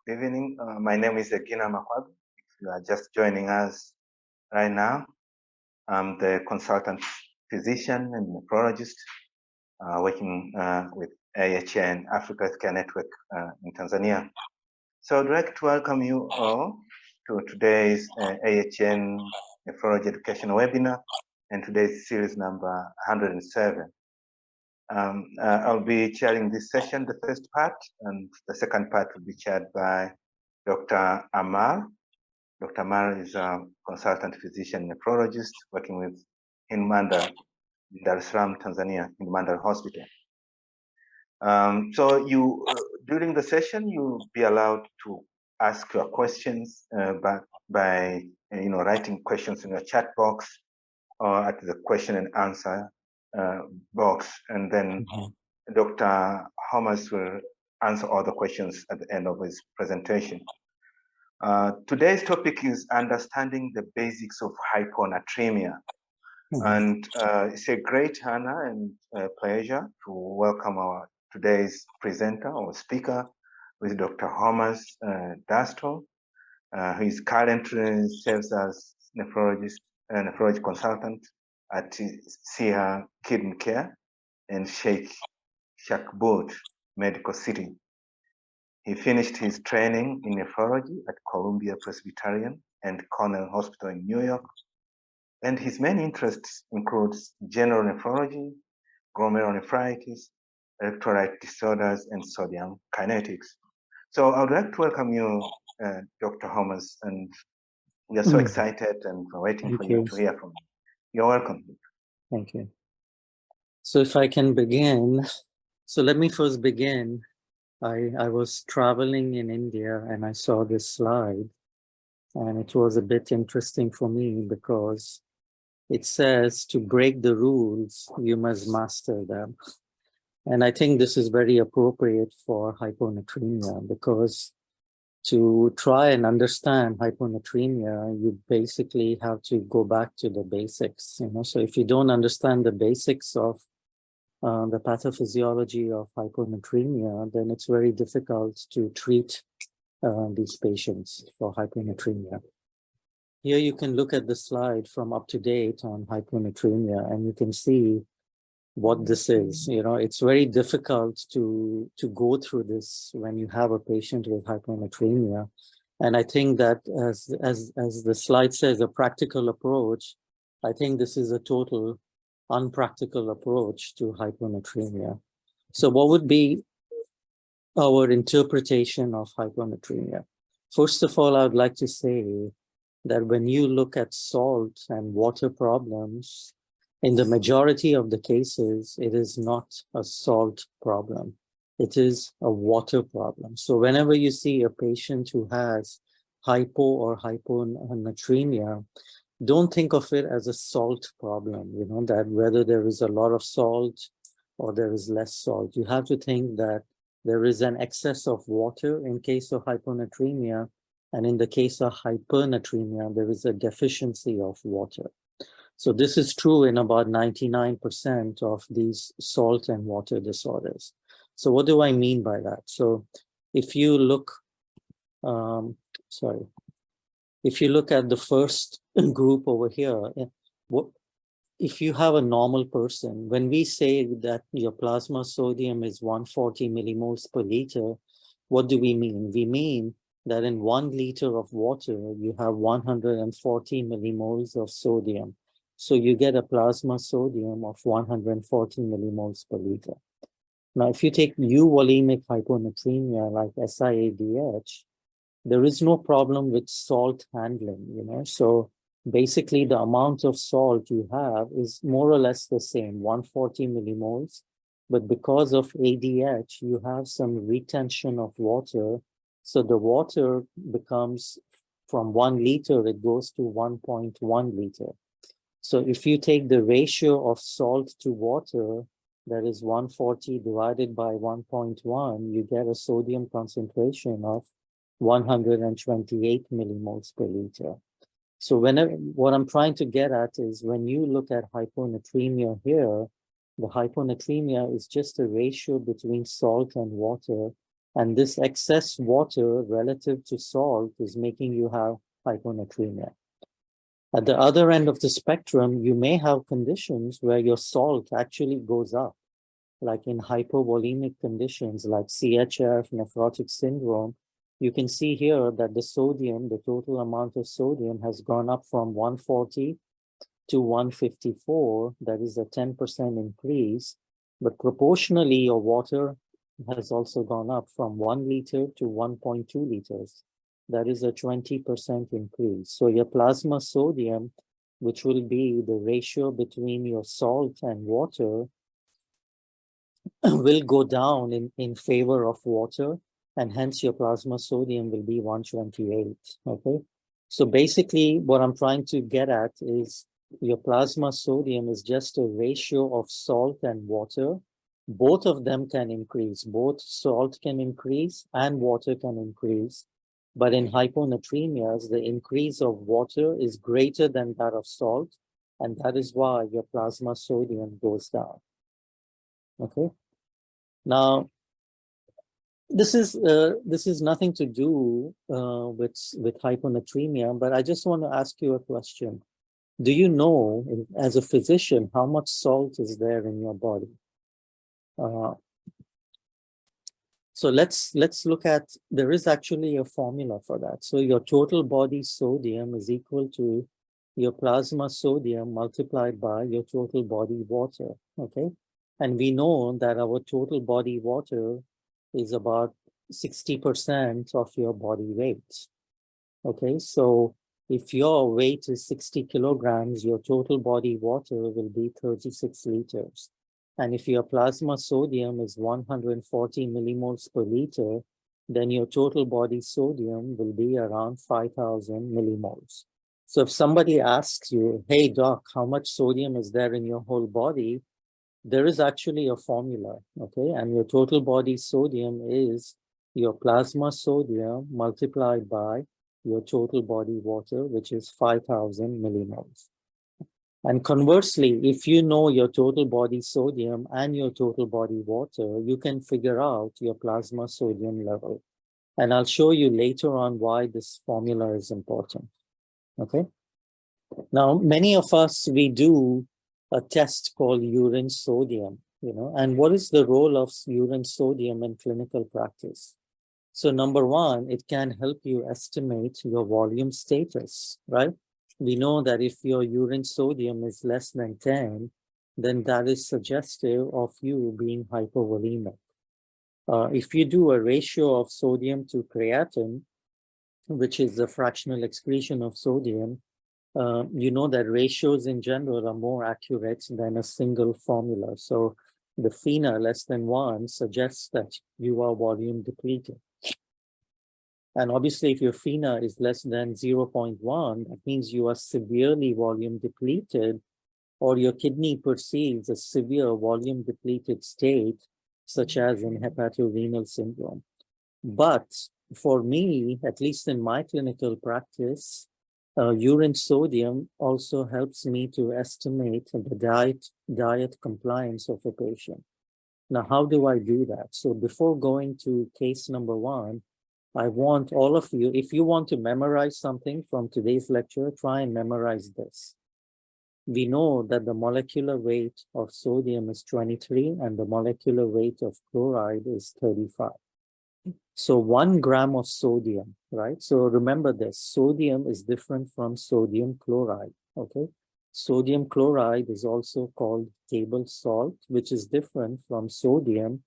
Good evening. My name is Egina Makwag. If you are just joining us right now, I'm the consultant physician and nephrologist working with AHN Africa Healthcare Network in Tanzania. So I'd like to welcome you all to today's AHN Nephrology Educational Webinar and today's series number 107. I'll be chairing this session, the first part, and the second part will be chaired by Dr. Amar. Dr. Amar is a consultant physician nephrologist working with Hinmanda, Dar es Salaam, Tanzania, Hinmanda Hospital. So you, during the session, you'll be allowed to ask your questions by writing questions in your chat box or at the question and answer box, and then Dr. Hormaz will answer all the questions at the end of his presentation. Today's topic is understanding the basics of hyponatremia. And it's a great honor and pleasure to welcome our today's presenter or speaker, with Dr. Hormaz Dastoor, who is currently serves as nephrology consultant at Seha Kidney Care and Sheikh Shakhbout Medical City. He finished his training in nephrology at Columbia Presbyterian and Cornell Hospital in New York, and his main interests includes general nephrology, glomerulonephritis, electrolyte disorders, and sodium kinetics. So I would like to welcome you, Dr. Hormaz, and we are so excited and we're waiting for you to hear from you. You're welcome. Thank you. So if I can begin, so let me first begin. I was traveling in India and I saw this slide, and it was a bit interesting for me because it says to break the rules, you must master them. And I think this is very appropriate for hyponatremia, because to try and understand hyponatremia, you basically have to go back to the basics. So if you don't understand the basics of the pathophysiology of hyponatremia, then it's very difficult to treat these patients for hyponatremia. Here you can look at the slide from up to date on hyponatremia, and you can see what this is. It's very difficult to go through this when you have a patient with hyponatremia. And I think that as the slide says, a practical approach, I think this is a total unpractical approach to hyponatremia. So what would be our interpretation of hyponatremia? First of all, I would like to say that when you look at salt and water problems, in the majority of the cases, it is not a salt problem. It is a water problem. So whenever you see a patient who has hypo or hyponatremia, don't think of it as a salt problem, that whether there is a lot of salt or there is less salt. You have to think that there is an excess of water in case of hyponatremia, and in the case of hypernatremia, there is a deficiency of water. So this is true in about 99% of these salt and water disorders. So what do I mean by that? So if you look, if you look at the first group over here, if you have a normal person, when we say that your plasma sodium is 140 millimoles per liter, what do we mean? We mean that in 1 liter of water, you have 140 millimoles of sodium. So you get a plasma sodium of 140 millimoles per liter. Now, if you take euvolemic hyponatremia like SIADH, there is no problem with salt handling, So basically the amount of salt you have is more or less the same, 140 millimoles. But because of ADH, you have some retention of water. So the water becomes, from 1 liter, it goes to 1.1 liter. So if you take the ratio of salt to water, that is 140 divided by 1.1, you get a sodium concentration of 128 millimoles per liter. So what I'm trying to get at is when you look at hyponatremia here, the hyponatremia is just a ratio between salt and water And this excess water relative to salt is making you have hyponatremia. At the other end of the spectrum, you may have conditions where your salt actually goes up, like in hypovolemic conditions like CHF, nephrotic syndrome. You can see here that the sodium, the total amount of sodium has gone up from 140 to 154. That is a 10% increase. But proportionally, your water has also gone up from 1 liter to 1.2 liters. That is a 20% increase. So your plasma sodium, which will be the ratio between your salt and water, will go down in favor of water, and hence your plasma sodium will be 128, okay? So basically what I'm trying to get at is your plasma sodium is just a ratio of salt and water. Both of them can increase. Both salt can increase and water can increase. But in hyponatremias, the increase of water is greater than that of salt, and that is why your plasma sodium goes down. Okay. Now, this is nothing to do with hyponatremia, but I just want to ask you a question. Do you know, as a physician, how much salt is there in your body? So let's look at, there is actually a formula for that. So your total body sodium is equal to your plasma sodium multiplied by your total body water, okay? And we know that our total body water is about 60% of your body weight, okay? So if your weight is 60 kilograms, your total body water will be 36 liters. And if your plasma sodium is 140 millimoles per liter, then your total body sodium will be around 5,000 millimoles. So if somebody asks you, hey doc, how much sodium is there in your whole body? There is actually a formula, okay? And your total body sodium is your plasma sodium multiplied by your total body water, which is 5,000 millimoles. And conversely, if you know your total body sodium and your total body water, you can figure out your plasma sodium level. And I'll show you later on why this formula is important, okay? Now, many of us, we do a test called urine sodium, and what is the role of urine sodium in clinical practice? So number one, it can help you estimate your volume status, right? We know that if your urine sodium is less than 10, then that is suggestive of you being hypovolemic. If you do a ratio of sodium to creatinine, which is the fractional excretion of sodium, you know that ratios in general are more accurate than a single formula. So the FENA less than 1 suggests that you are volume depleted. And obviously, if your FENA is less than 0.1, that means you are severely volume depleted, or your kidney perceives a severe volume depleted state, such as in hepatorenal syndrome. But for me, at least in my clinical practice, urine sodium also helps me to estimate the diet compliance of a patient. Now, how do I do that? So before going to case number 1, I want all of you, if you want to memorize something from today's lecture, try and memorize this. We know that the molecular weight of sodium is 23 and the molecular weight of chloride is 35. So 1 gram of sodium, right? So remember this, sodium is different from sodium chloride, okay? Sodium chloride is also called table salt, which is different from sodium,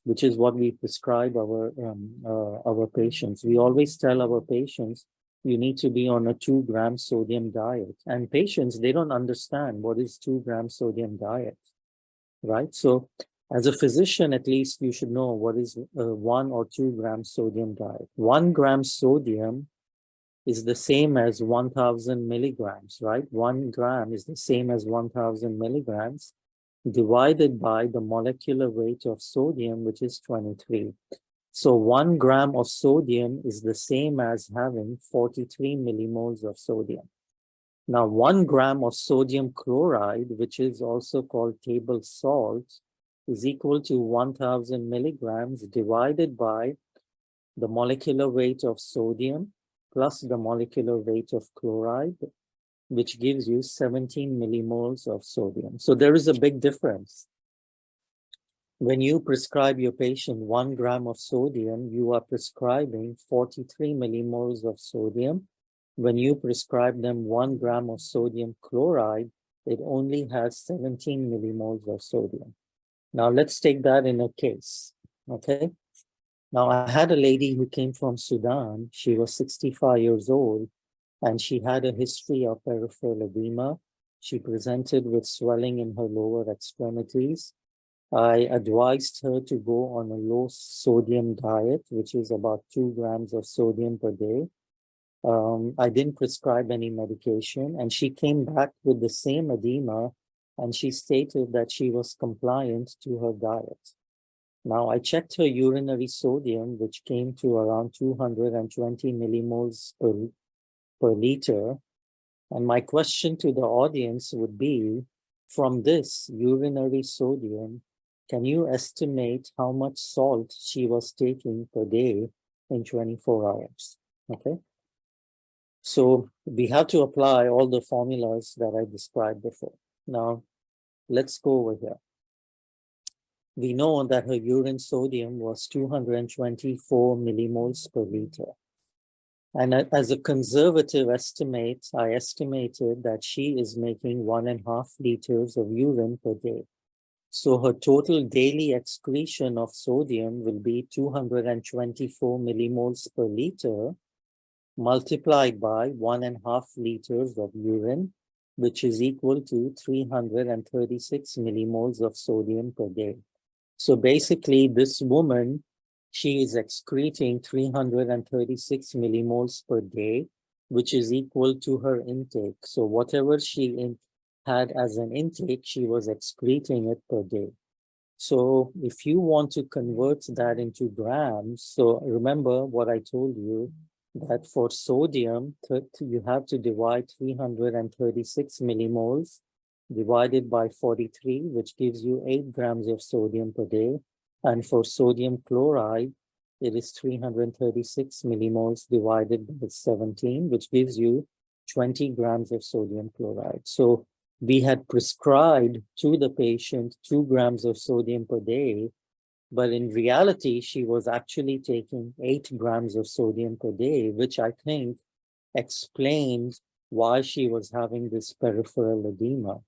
which is what we prescribe our patients. We always tell our patients, you need to be on a 2-gram sodium diet. And patients, they don't understand what is 2-gram sodium diet, right? So as a physician, at least you should know what is 1 or 2 gram sodium diet. 1 gram sodium is the same as 1,000 milligrams, right? 1 gram is the same as 1,000 milligrams divided by the molecular weight of sodium, which is 23. So 1 gram of sodium is the same as having 43 millimoles of sodium. Now, 1 gram of sodium chloride, which is also called table salt, is equal to 1,000 milligrams divided by the molecular weight of sodium plus the molecular weight of chloride, which gives you 17 millimoles of sodium. So there is a big difference. When you prescribe your patient 1 gram of sodium, you are prescribing 43 millimoles of sodium. When you prescribe them 1 gram of sodium chloride, it only has 17 millimoles of sodium. Now let's take that in a case, okay? Now I had a lady who came from Sudan. She was 65 years old and she had a history of peripheral edema. She presented with swelling in her lower extremities. I advised her to go on a low sodium diet, which is about 2 grams of sodium per day. I didn't prescribe any medication, and she came back with the same edema, and she stated that she was compliant to her diet. Now, I checked her urinary sodium, which came to around 220 millimoles per liter. And my question to the audience would be, from this urinary sodium, can you estimate how much salt she was taking per day in 24 hours? Okay. So we have to apply all the formulas that I described before. Now, let's go over here. We know that her urine sodium was 224 millimoles per liter. And as a conservative estimate, I estimated that she is making 1.5 liters of urine per day. So her total daily excretion of sodium will be 224 millimoles per liter multiplied by 1.5 liters of urine, which is equal to 336 millimoles of sodium per day. So basically, this woman, she is excreting 336 millimoles per day, which is equal to her intake. So whatever she had as an intake, she was excreting it per day. So if you want to convert that into grams, so remember what I told you, that for sodium, you have to divide 336 millimoles divided by 43, which gives you 8 grams of sodium per day. And for sodium chloride, it is 336 millimoles divided by 17, which gives you 20 grams of sodium chloride. So we had prescribed to the patient 2 grams of sodium per day, but in reality, she was actually taking 8 grams of sodium per day, which I think explains why she was having this peripheral edema.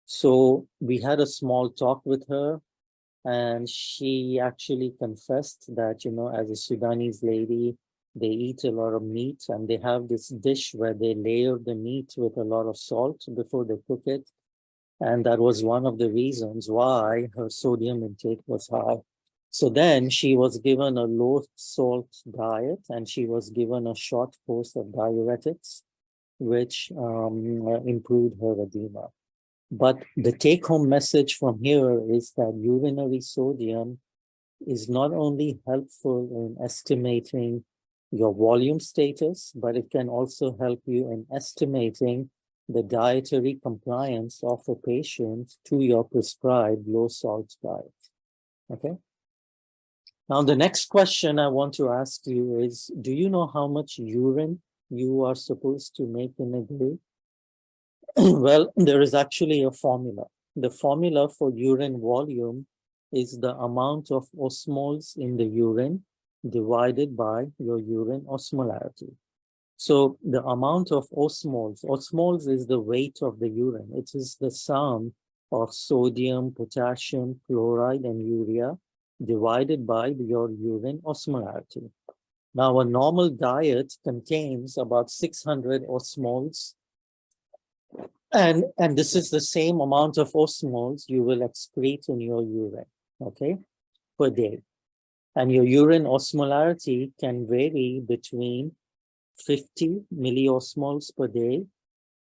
So we had a small talk with her, and she actually confessed that, as a Sudanese lady, they eat a lot of meat, and they have this dish where they layer the meat with a lot of salt before they cook it. And that was one of the reasons why her sodium intake was high. So then she was given a low salt diet, and she was given a short course of diuretics, which improved her edema. But the take-home message from here is that urinary sodium is not only helpful in estimating your volume status, but it can also help you in estimating the dietary compliance of a patient to your prescribed low salt diet. Okay. Now, the next question I want to ask you is, do you know how much urine you are supposed to make in a day? Well, there is actually a formula. The formula for urine volume is the amount of osmoles in the urine divided by your urine osmolarity. So the amount of osmoles is the weight of the urine. It is the sum of sodium, potassium, chloride, and urea divided by your urine osmolarity. Now, a normal diet contains about 600 osmoles, and this is the same amount of osmoles you will excrete in your urine, okay, per day. And your urine osmolarity can vary between 50 milliosmoles per day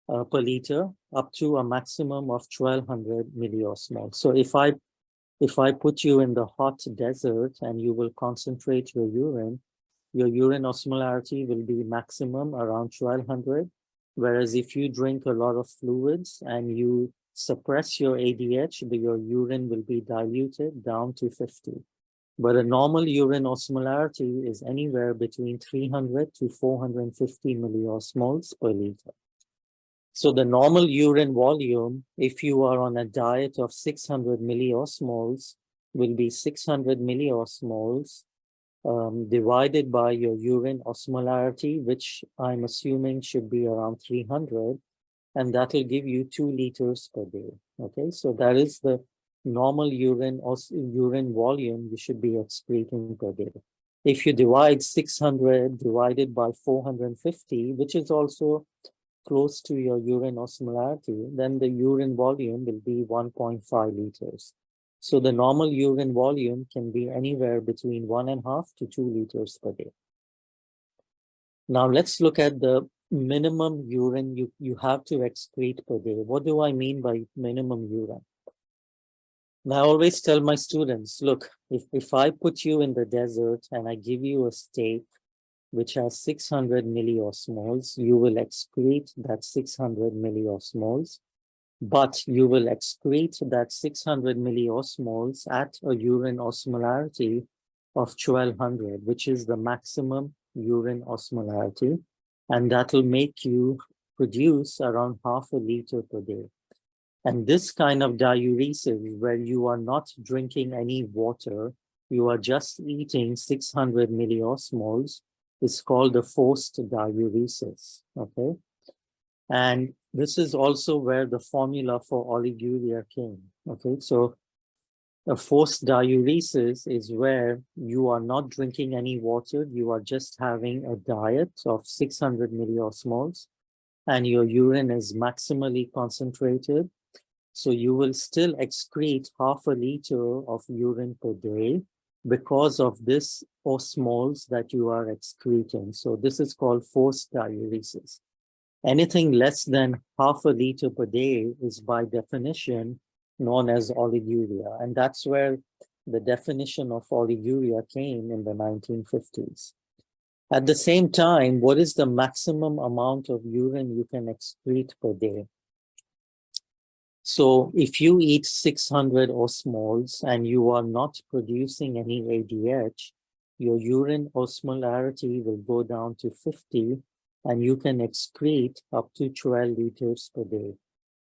per liter up to a maximum of 1200 milliosmoles. So if I put you in the hot desert and you will concentrate your urine osmolarity will be maximum around 1200. Whereas if you drink a lot of fluids and you suppress your ADH, your urine will be diluted down to 50. But a normal urine osmolarity is anywhere between 300 to 450 milliosmoles per liter. So the normal urine volume, if you are on a diet of 600 milliosmoles, will be 600 milliosmoles divided by your urine osmolarity, which I'm assuming should be around 300, and that will give you 2 liters per day. Okay, so that is the normal urine volume you should be excreting per day. If you divide 600 divided by 450, which is also close to your urine osmolarity, then the urine volume will be 1.5 liters. So the normal urine volume can be anywhere between 1.5 to 2 liters per day. Now let's look at the minimum urine you have to excrete per day. What do I mean by minimum urine? Now, I always tell my students, look, if I put you in the desert and I give you a steak which has 600 milliosmoles, you will excrete that 600 milliosmoles, but you will excrete that 600 milliosmoles at a urine osmolarity of 1200, which is the maximum urine osmolarity, and that will make you produce around half a liter per day. And this kind of diuresis, where you are not drinking any water, you are just eating 600 milliosmoles, is called a forced diuresis, okay? And this is also where the formula for oliguria came, okay? So a forced diuresis is where you are not drinking any water, you are just having a diet of 600 milliosmoles, and your urine is maximally concentrated. So you will still excrete half a liter of urine per day because of this osmoles that you are excreting. So this is called forced diuresis. Anything less than half a liter per day is by definition known as oliguria. And that's where the definition of oliguria came in the 1950s. At the same time, what is the maximum amount of urine you can excrete per day? So if you eat 600 osmoles and you are not producing any ADH, your urine osmolarity will go down to 50 and you can excrete up to 12 liters per day.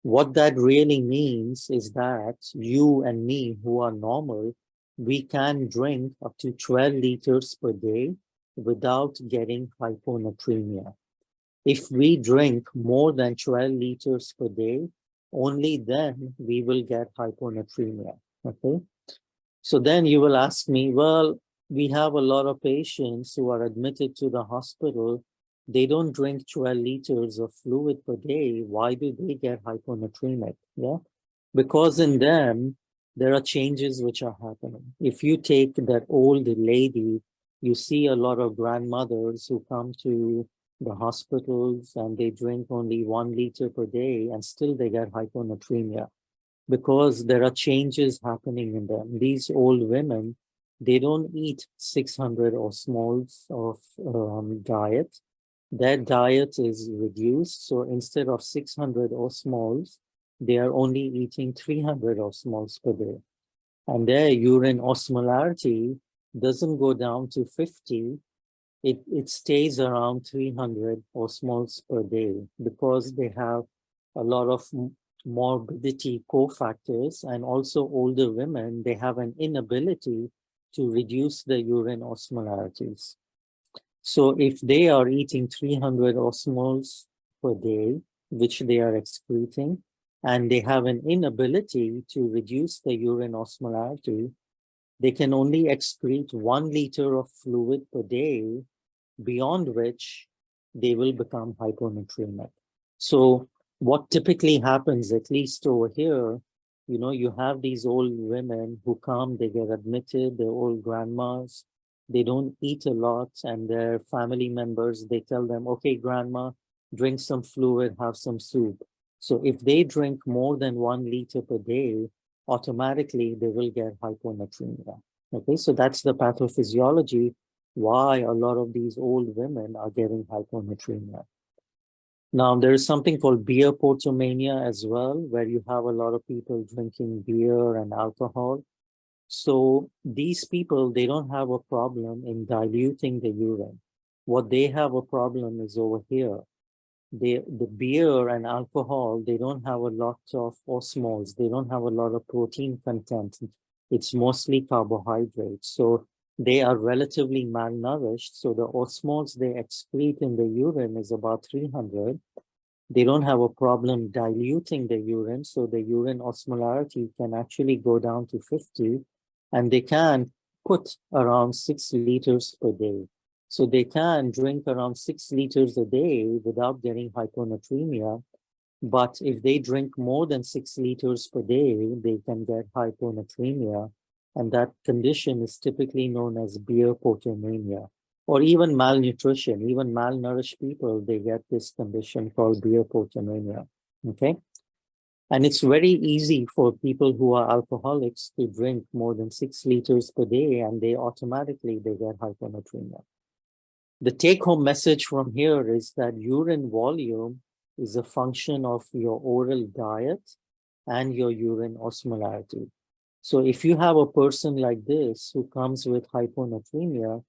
What that really means is that you and me who are normal, we can drink up to 12 liters per day without getting hyponatremia. If we drink more than 12 liters per day, only then we will get hyponatremia, okay? So then you will ask me, well, we have a lot of patients who are admitted to the hospital. They don't drink 12 liters of fluid per day. Why do they get hyponatremic? Yeah, because in them, there are changes which are happening. If you take that old lady, you see a lot of grandmothers who come to the hospitals and they drink only 1 liter per day and still they get hyponatremia because there are changes happening in them. These old women, they don't eat 600 osmoles of diet. Their diet is reduced. So instead of 600 osmoles, they are only eating 300 osmoles per day. And their urine osmolarity doesn't go down to 50. It stays around 300 osmoles per day because they have a lot of morbidity cofactors, and also older women, they have an inability to reduce the urine osmolarities. So if they are eating 300 osmoles per day, which they are excreting, and they have an inability to reduce the urine osmolarity, they can only excrete 1 liter of fluid per day, beyond which they will become hyponatremic. So what typically happens, at least over here, you have these old women who come, they get admitted, they're old grandmas, they don't eat a lot, and their family members, they tell them, okay, grandma, drink some fluid, have some soup. So if they drink more than 1 liter per day, automatically they will get hyponatremia. Okay, so that's the pathophysiology why a lot of these old women are getting hyponatremia. Now, there is something called beer portomania as well, where you have a lot of people drinking beer and alcohol. So these people, they don't have a problem in diluting the urine. What they have a problem is over here. The beer and alcohol, they don't have a lot of osmoles. They don't have a lot of protein content. It's mostly carbohydrates. So they are relatively malnourished. So the osmoles they excrete in the urine is about 300. They don't have a problem diluting the urine. So the urine osmolarity can actually go down to 50, and they can put around 6 liters per day. So they can drink around 6 liters a day without getting hyponatremia. But if they drink more than 6 liters per day, they can get hyponatremia. And that condition is typically known as beer potomania, or even malnutrition. Even malnourished people, they get this condition called beer potomania. Okay. And it's very easy for people who are alcoholics to drink more than 6 liters per day, and they get hyponatremia. The take-home message from here is that urine volume is a function of your oral diet and your urine osmolarity. So if you have a person like this who comes with hyponatremia,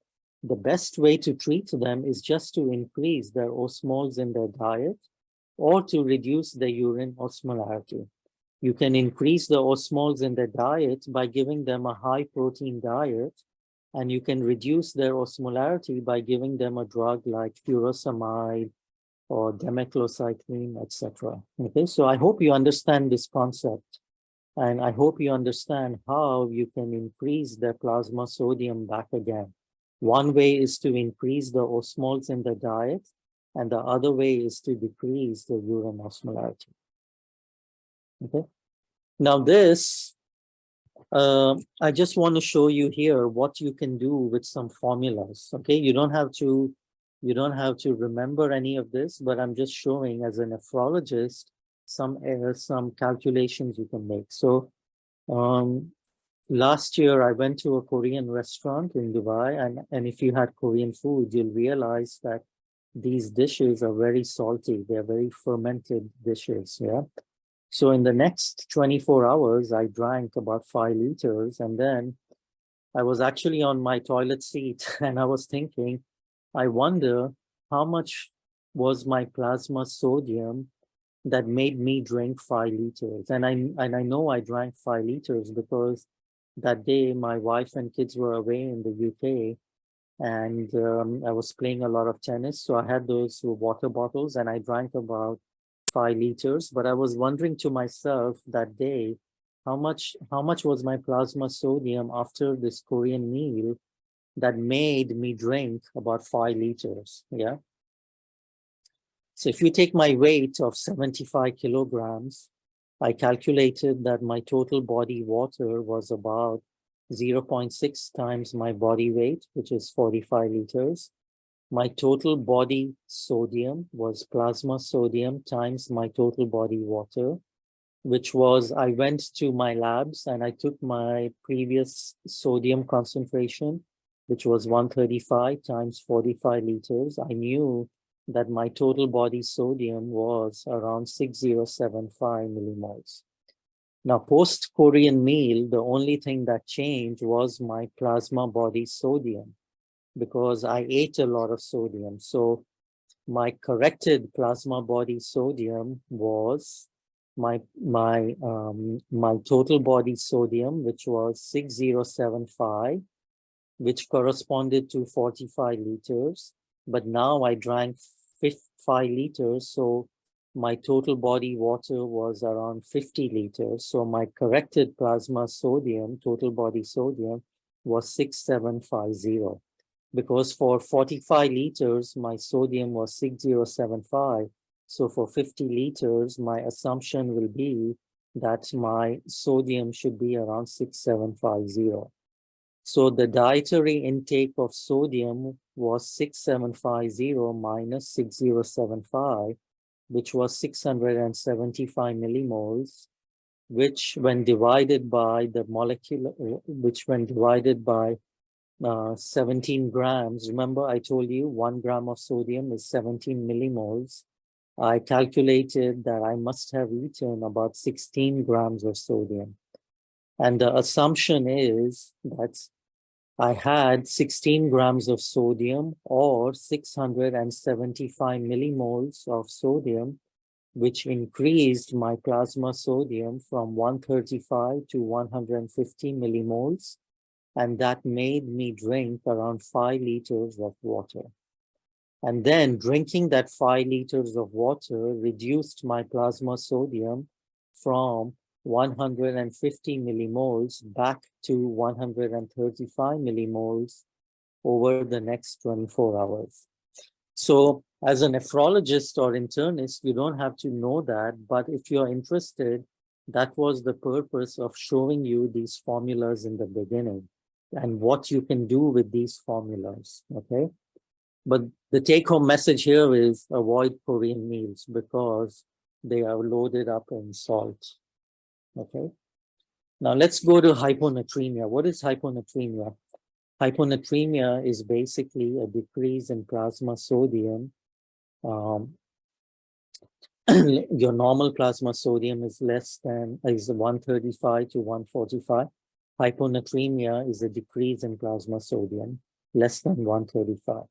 the best way to treat them is just to increase their osmoles in their diet or to reduce the urine osmolarity. You can increase the osmoles in their diet by giving them a high protein diet, and you can reduce their osmolarity by giving them a drug like furosemide or demeclocycline, etc. Okay, so I hope you understand this concept, and I hope you understand how you can increase their plasma sodium back again. One way is to increase the osmoles in the diet, and the other way is to decrease the urine osmolarity. Okay. Now this, I just want to show you here what you can do with some formulas. Okay, you don't have to remember any of this, but I'm just showing as a nephrologist some calculations you can make. So last year I went to a Korean restaurant in Dubai, and if you had Korean food, you'll realize that these dishes are very salty. They're very fermented dishes. Yeah. So in the next 24 hours, I drank about 5 liters, and then I was actually on my toilet seat and I was thinking, I wonder how much was my plasma sodium that made me drink 5 liters. And I know I drank 5 liters because that day my wife and kids were away in the UK, and I was playing a lot of tennis. So I had those water bottles and I drank about 5 liters, but I was wondering to myself that day, how much was my plasma sodium after this Korean meal that made me drink about 5 liters. Yeah. So if you take my weight of 75 kilograms, I calculated that my total body water was about 0.6 times my body weight, which is 45 liters. My total body sodium was plasma sodium times my total body water, which was, I went to my labs and I took my previous sodium concentration, which was 135 times 45 liters. I knew that my total body sodium was around 6075 millimoles. Now, post-Korean meal, the only thing that changed was my plasma body sodium, because I ate a lot of sodium. So my corrected plasma body sodium was my total body sodium, which was 6075, which corresponded to 45 liters. But now I drank 5 liters, so my total body water was around 50 liters. So my corrected plasma sodium, total body sodium, was 6750. Because for 45 liters, my sodium was 6075. So for 50 liters, my assumption will be that my sodium should be around 6750. So the dietary intake of sodium was 6750 minus 6075, which was 675 millimoles, which when divided by 17 grams, remember I told you 1 gram of sodium is 17 millimoles. I calculated that I must have eaten about 16 grams of sodium. And the assumption is that I had 16 grams of sodium or 675 millimoles of sodium, which increased my plasma sodium from 135 to 150 millimoles. And that made me drink around 5 liters of water. And then drinking that 5 liters of water reduced my plasma sodium from 150 millimoles back to 135 millimoles over the next 24 hours. So as a nephrologist or internist, you don't have to know that, but if you're interested, that was the purpose of showing you these formulas in the beginning and what you can do with these formulas, okay? But the take-home message here is avoid Korean meals because they are loaded up in salt, okay? Now let's go to hyponatremia. What is hyponatremia? Hyponatremia is basically a decrease in plasma sodium. Your normal plasma sodium is 135 to 145. Hyponatremia is a decrease in plasma sodium, less than 135.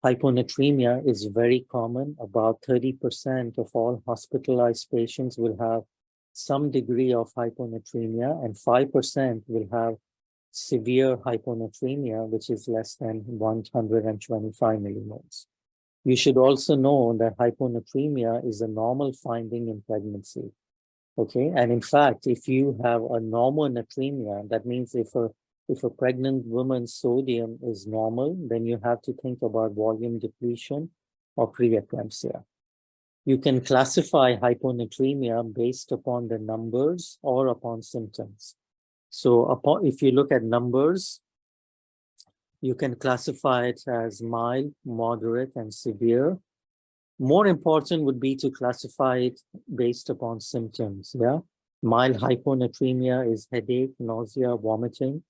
Hyponatremia is very common. About 30% of all hospitalized patients will have some degree of hyponatremia, and 5% will have severe hyponatremia, which is less than 125 millimoles. You should also know that hyponatremia is a normal finding in pregnancy. Okay, and in fact, if you have a normal natremia, that means if a pregnant woman's sodium is normal, then you have to think about volume depletion or preeclampsia. You can classify hyponatremia based upon the numbers or upon symptoms. So if you look at numbers, you can classify it as mild, moderate, and severe. More important would be to classify it based upon symptoms, yeah? Mild hyponatremia is headache, nausea, vomiting.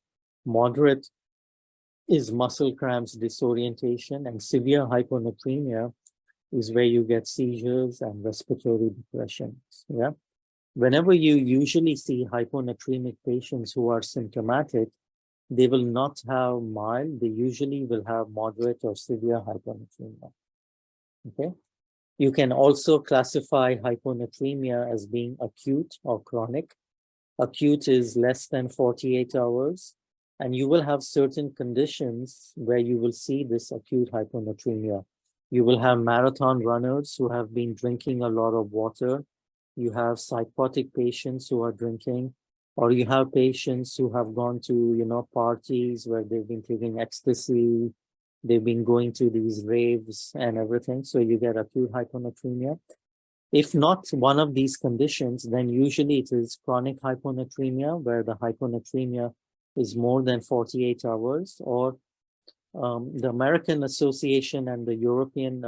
Moderate is muscle cramps, disorientation, and severe hyponatremia is where you get seizures and respiratory depressions, yeah? Whenever you usually see hyponatremic patients who are symptomatic, they will not have mild, they usually will have moderate or severe hyponatremia, okay? You can also classify hyponatremia as being acute or chronic. Acute is less than 48 hours, and you will have certain conditions where you will see this acute hyponatremia. You will have marathon runners who have been drinking a lot of water. You have psychotic patients who are drinking, or you have patients who have gone to, parties where they've been taking ecstasy, they've been going to these raves and everything. So you get acute hyponatremia. If not one of these conditions, then usually it is chronic hyponatremia, where the hyponatremia is more than 48 hours, or the American Association and the European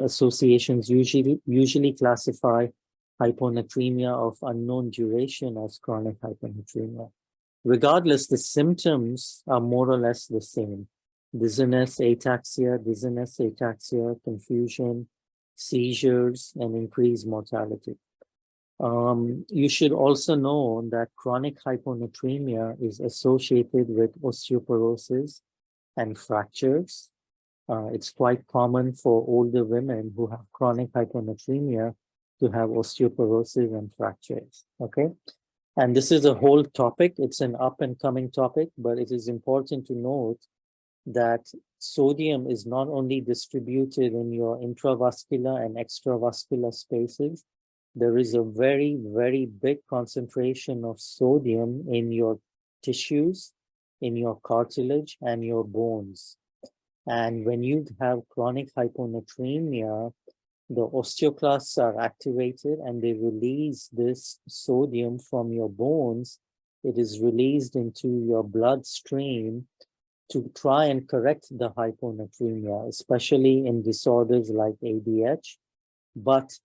associations usually classify hyponatremia of unknown duration as chronic hyponatremia. Regardless, the symptoms are more or less the same. Dizziness, ataxia, confusion, seizures, and increased mortality. You should also know that chronic hyponatremia is associated with osteoporosis and fractures. It's quite common for older women who have chronic hyponatremia to have osteoporosis and fractures, okay? And this is a whole topic. It's an up and coming topic, but it is important to note that sodium is not only distributed in your intravascular and extravascular spaces. There is a very, very big concentration of sodium in your tissues, in your cartilage, and your bones. And when you have chronic hyponatremia, the osteoclasts are activated and they release this sodium from your bones. It is released into your bloodstream to try and correct the hyponatremia, especially in disorders like ADH. But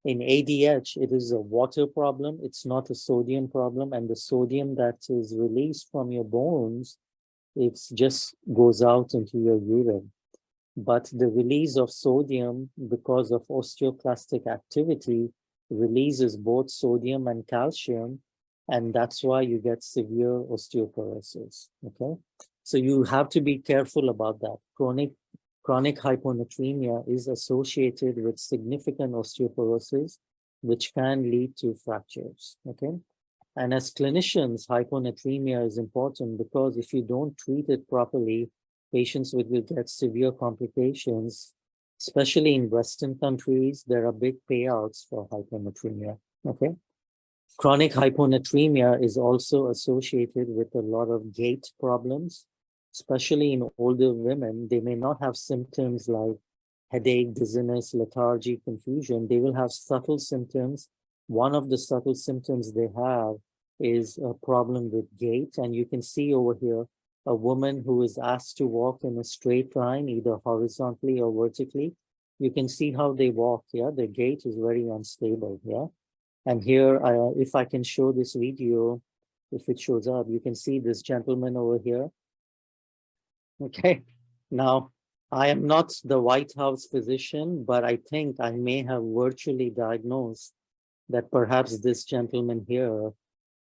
in ADH, it is a water problem. It's not a sodium problem. And the sodium that is released from your bones, it just goes out into your urine. But the release of sodium, because of osteoclastic activity, releases both sodium and calcium, and that's why you get severe osteoporosis, okay? So you have to be careful about that. Chronic hyponatremia is associated with significant osteoporosis, which can lead to fractures, okay? And as clinicians, hyponatremia is important because if you don't treat it properly, patients will get severe complications. Especially in Western countries, there are big payouts for hyponatremia, okay? Chronic hyponatremia is also associated with a lot of gait problems, especially in older women. They may not have symptoms like headache, dizziness, lethargy, confusion. They will have subtle symptoms. One of the subtle symptoms they have is a problem with gait. And you can see over here a woman who is asked to walk in a straight line, either horizontally or vertically. You can see how they walk, yeah? Their gait is very unstable, yeah? And here, if I can show this video, if it shows up, you can see this gentleman over here. Okay, now I am not the White House physician, but I think I may have virtually diagnosed that perhaps this gentleman here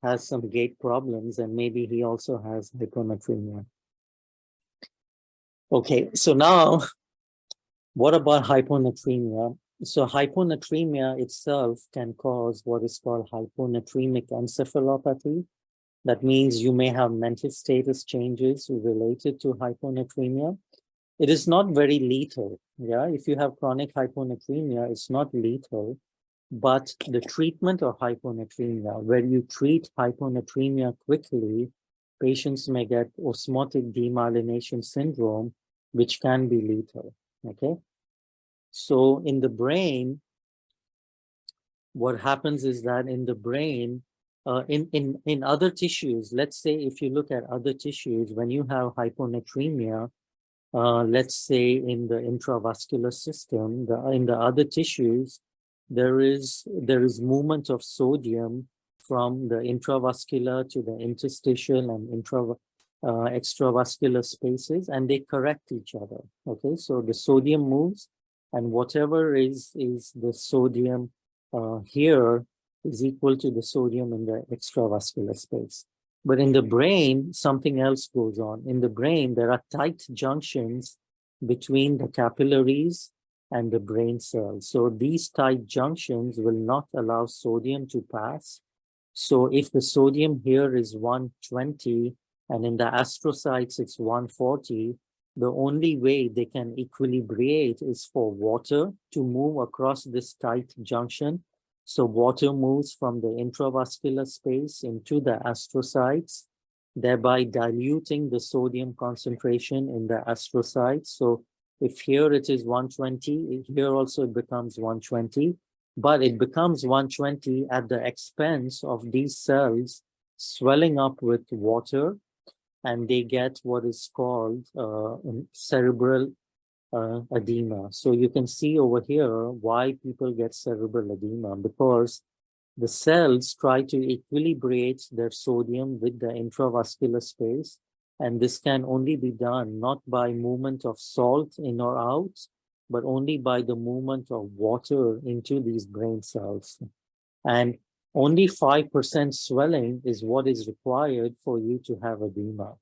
has some gait problems and maybe he also has hyponatremia. Okay, so now what about hyponatremia? So hyponatremia itself can cause what is called hyponatremic encephalopathy. That means you may have mental status changes related to hyponatremia. It is not very lethal. Yeah, if you have chronic hyponatremia, it's not lethal. But the treatment of hyponatremia, where you treat hyponatremia quickly, patients may get osmotic demyelination syndrome, which can be lethal. Okay. So in the brain, what happens is that in the brain, in other tissues, let's say if you look at other tissues, when you have hyponatremia, let's say in the intravascular system, in the other tissues, there is movement of sodium from the intravascular to the interstitial and extravascular spaces, and they correct each other. Okay, so the sodium moves, and whatever is the sodium here is equal to the sodium in the extravascular space. But in the brain, something else goes on. In the brain, there are tight junctions between the capillaries and the brain cells. So these tight junctions will not allow sodium to pass. So if the sodium here is 120 and in the astrocytes it's 140, the only way they can equilibrate is for water to move across this tight junction. So water moves from the intravascular space into the astrocytes, thereby diluting the sodium concentration in the astrocytes. So if here it is 120, here also it becomes 120, but it becomes 120 at the expense of these cells swelling up with water, and they get what is called cerebral edema. So you can see over here why people get cerebral edema, because the cells try to equilibrate their sodium with the intravascular space, and this can only be done not by movement of salt in or out, but only by the movement of water into these brain cells. And only 5% swelling is what is required for you to have edema.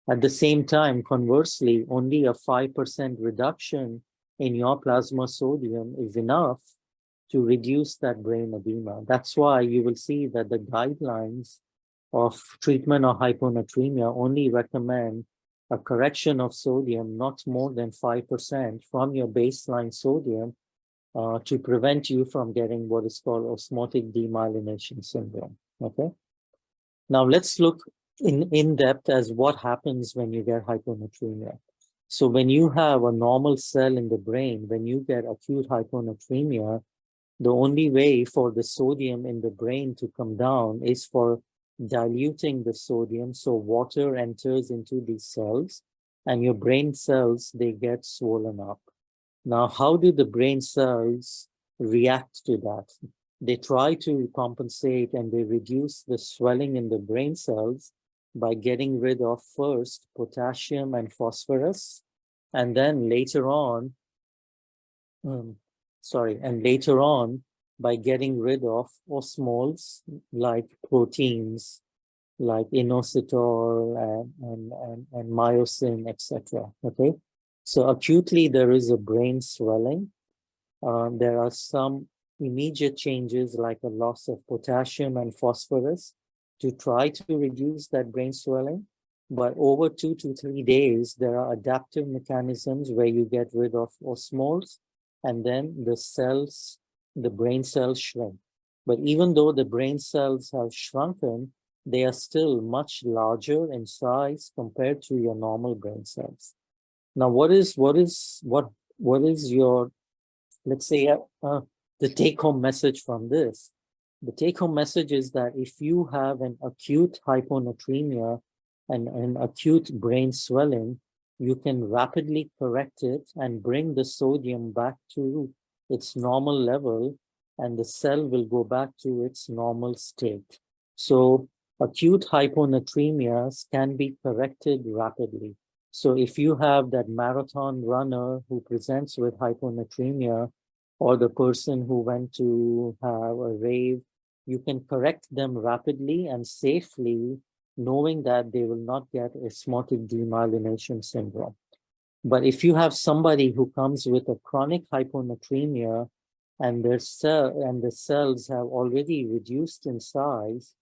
At the same time, conversely, only a 5% reduction in your plasma sodium is enough to reduce that brain edema. That's why you will see that the guidelines of treatment of hyponatremia only recommend a correction of sodium not more than 5% from your baseline sodium to prevent you from getting what is called osmotic demyelination syndrome. Okay. Now let's look in depth as what happens when you get hyponatremia. So when you have a normal cell in the brain, when you get acute hyponatremia, the only way for the sodium in the brain to come down is for diluting the sodium. So water enters into these cells, and your brain cells, they get swollen up. Now, how do the brain cells react to that? They try to compensate and they reduce the swelling in the brain cells by getting rid of first potassium and phosphorus, and then later on, by getting rid of osmoles like proteins, like inositol and myosin, etc. Okay, so acutely there is a brain swelling. There are some immediate changes like a loss of potassium and phosphorus to try to reduce that brain swelling. But over 2 to 3 days, there are adaptive mechanisms where you get rid of osmoles, and then the cells, the brain cells shrink. But even though the brain cells have shrunken, they are still much larger in size compared to your normal brain cells. Now, what is your, let's say, the take-home message from this? The take-home message is that if you have an acute hyponatremia and an acute brain swelling, you can rapidly correct it and bring the sodium back to its normal level, and the cell will go back to its normal state. So acute hyponatremias can be corrected rapidly. So if you have that marathon runner who presents with hyponatremia, or the person who went to have a rave, you can correct them rapidly and safely, knowing that they will not get osmotic demyelination syndrome. But if you have somebody who comes with a chronic hyponatremia and the cells have already reduced in size,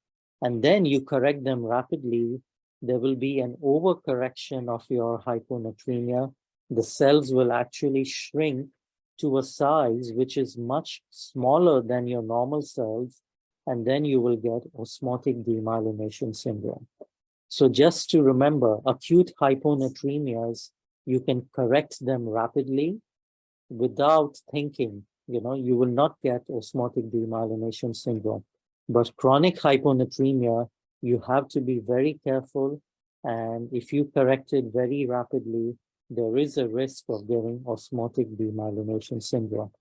and then you correct them rapidly, there will be an overcorrection of your hyponatremia. The cells will actually shrink to a size which is much smaller than your normal cells, and then you will get osmotic demyelination syndrome. So just to remember, acute hyponatremias, you can correct them rapidly without thinking. You will not get osmotic demyelination syndrome. But chronic hyponatremia, you have to be very careful. And if you correct it very rapidly, there is a risk of getting osmotic demyelination syndrome.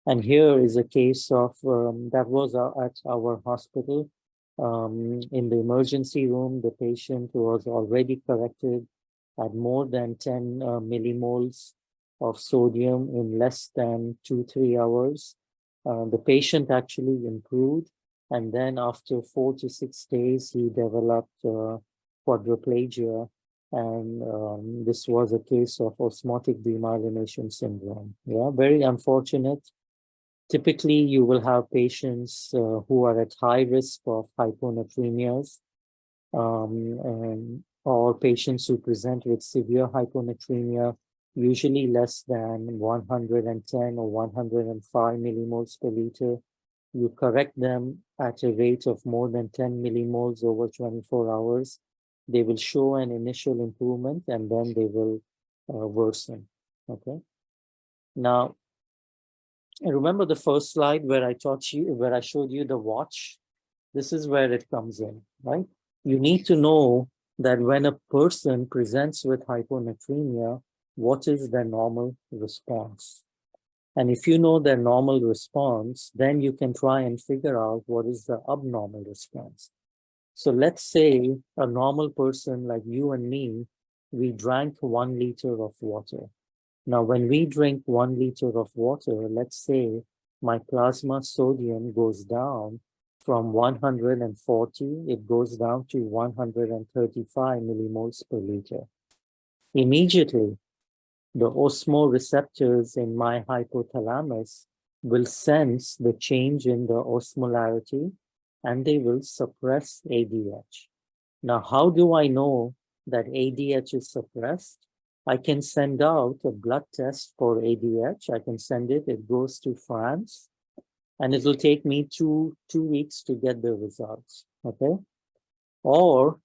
And here is a case of that was at our hospital. In the emergency room, the patient was already corrected at more than 10 millimoles of sodium in less than 2-3 hours. The patient actually improved, and then after 4 to 6 days, he developed quadriplegia, and this was a case of osmotic demyelination syndrome. Yeah, very unfortunate. Typically, you will have patients who are at high risk of hyponatremias, or patients who present with severe hyponatremia, usually less than 110 or 105 millimoles per liter. You correct them at a rate of more than 10 millimoles over 24 hours. They will show an initial improvement, and then they will worsen. Okay. Now, remember the first slide where I showed you the watch? This is where it comes in, right? You need to know that when a person presents with hyponatremia, what is their normal response? And if you know their normal response, then you can try and figure out what is the abnormal response. So let's say a normal person like you and me, we drank 1 liter of water. Now, when we drink 1 liter of water, let's say my plasma sodium goes down from 140, it goes down to 135 millimoles per liter. Immediately, the osmoreceptors in my hypothalamus will sense the change in the osmolarity, and they will suppress ADH. Now, how do I know that ADH is suppressed? I can send out a blood test for ADH. I can send it. It goes to France, and it will take me two weeks to get the results. Okay, or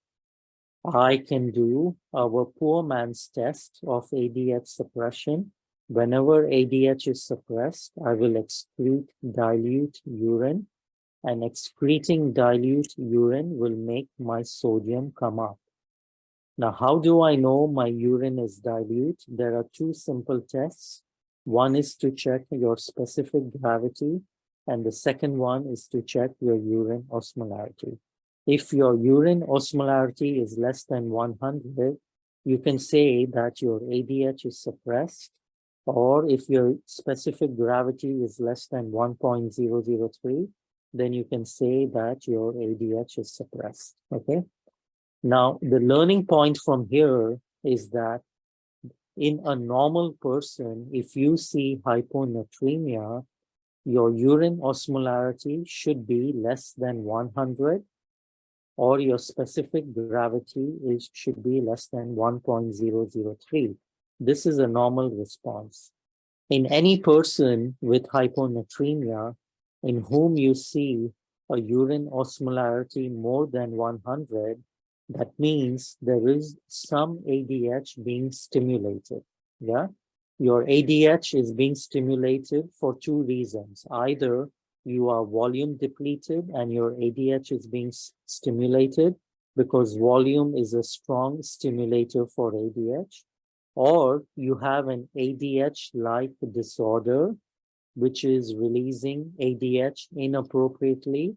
I can do our poor man's test of ADH suppression. Whenever ADH is suppressed, I will excrete dilute urine, and excreting dilute urine will make my sodium come up. Now, how do I know my urine is dilute? There are 2 simple tests. One is to check your specific gravity, and the second one is to check your urine osmolarity. If your urine osmolarity is less than 100, you can say that your ADH is suppressed. Or if your specific gravity is less than 1.003, then you can say that your ADH is suppressed, okay? Now, the learning point from here is that in a normal person, if you see hyponatremia, your urine osmolarity should be less than 100, or your specific gravity should be less than 1.003. This is a normal response. In any person with hyponatremia in whom you see a urine osmolarity more than 100, that means there is some ADH being stimulated. Yeah, your ADH is being stimulated for two reasons. Either you are volume depleted and your ADH is being stimulated because volume is a strong stimulator for ADH, or you have an ADH-like disorder, which is releasing ADH inappropriately,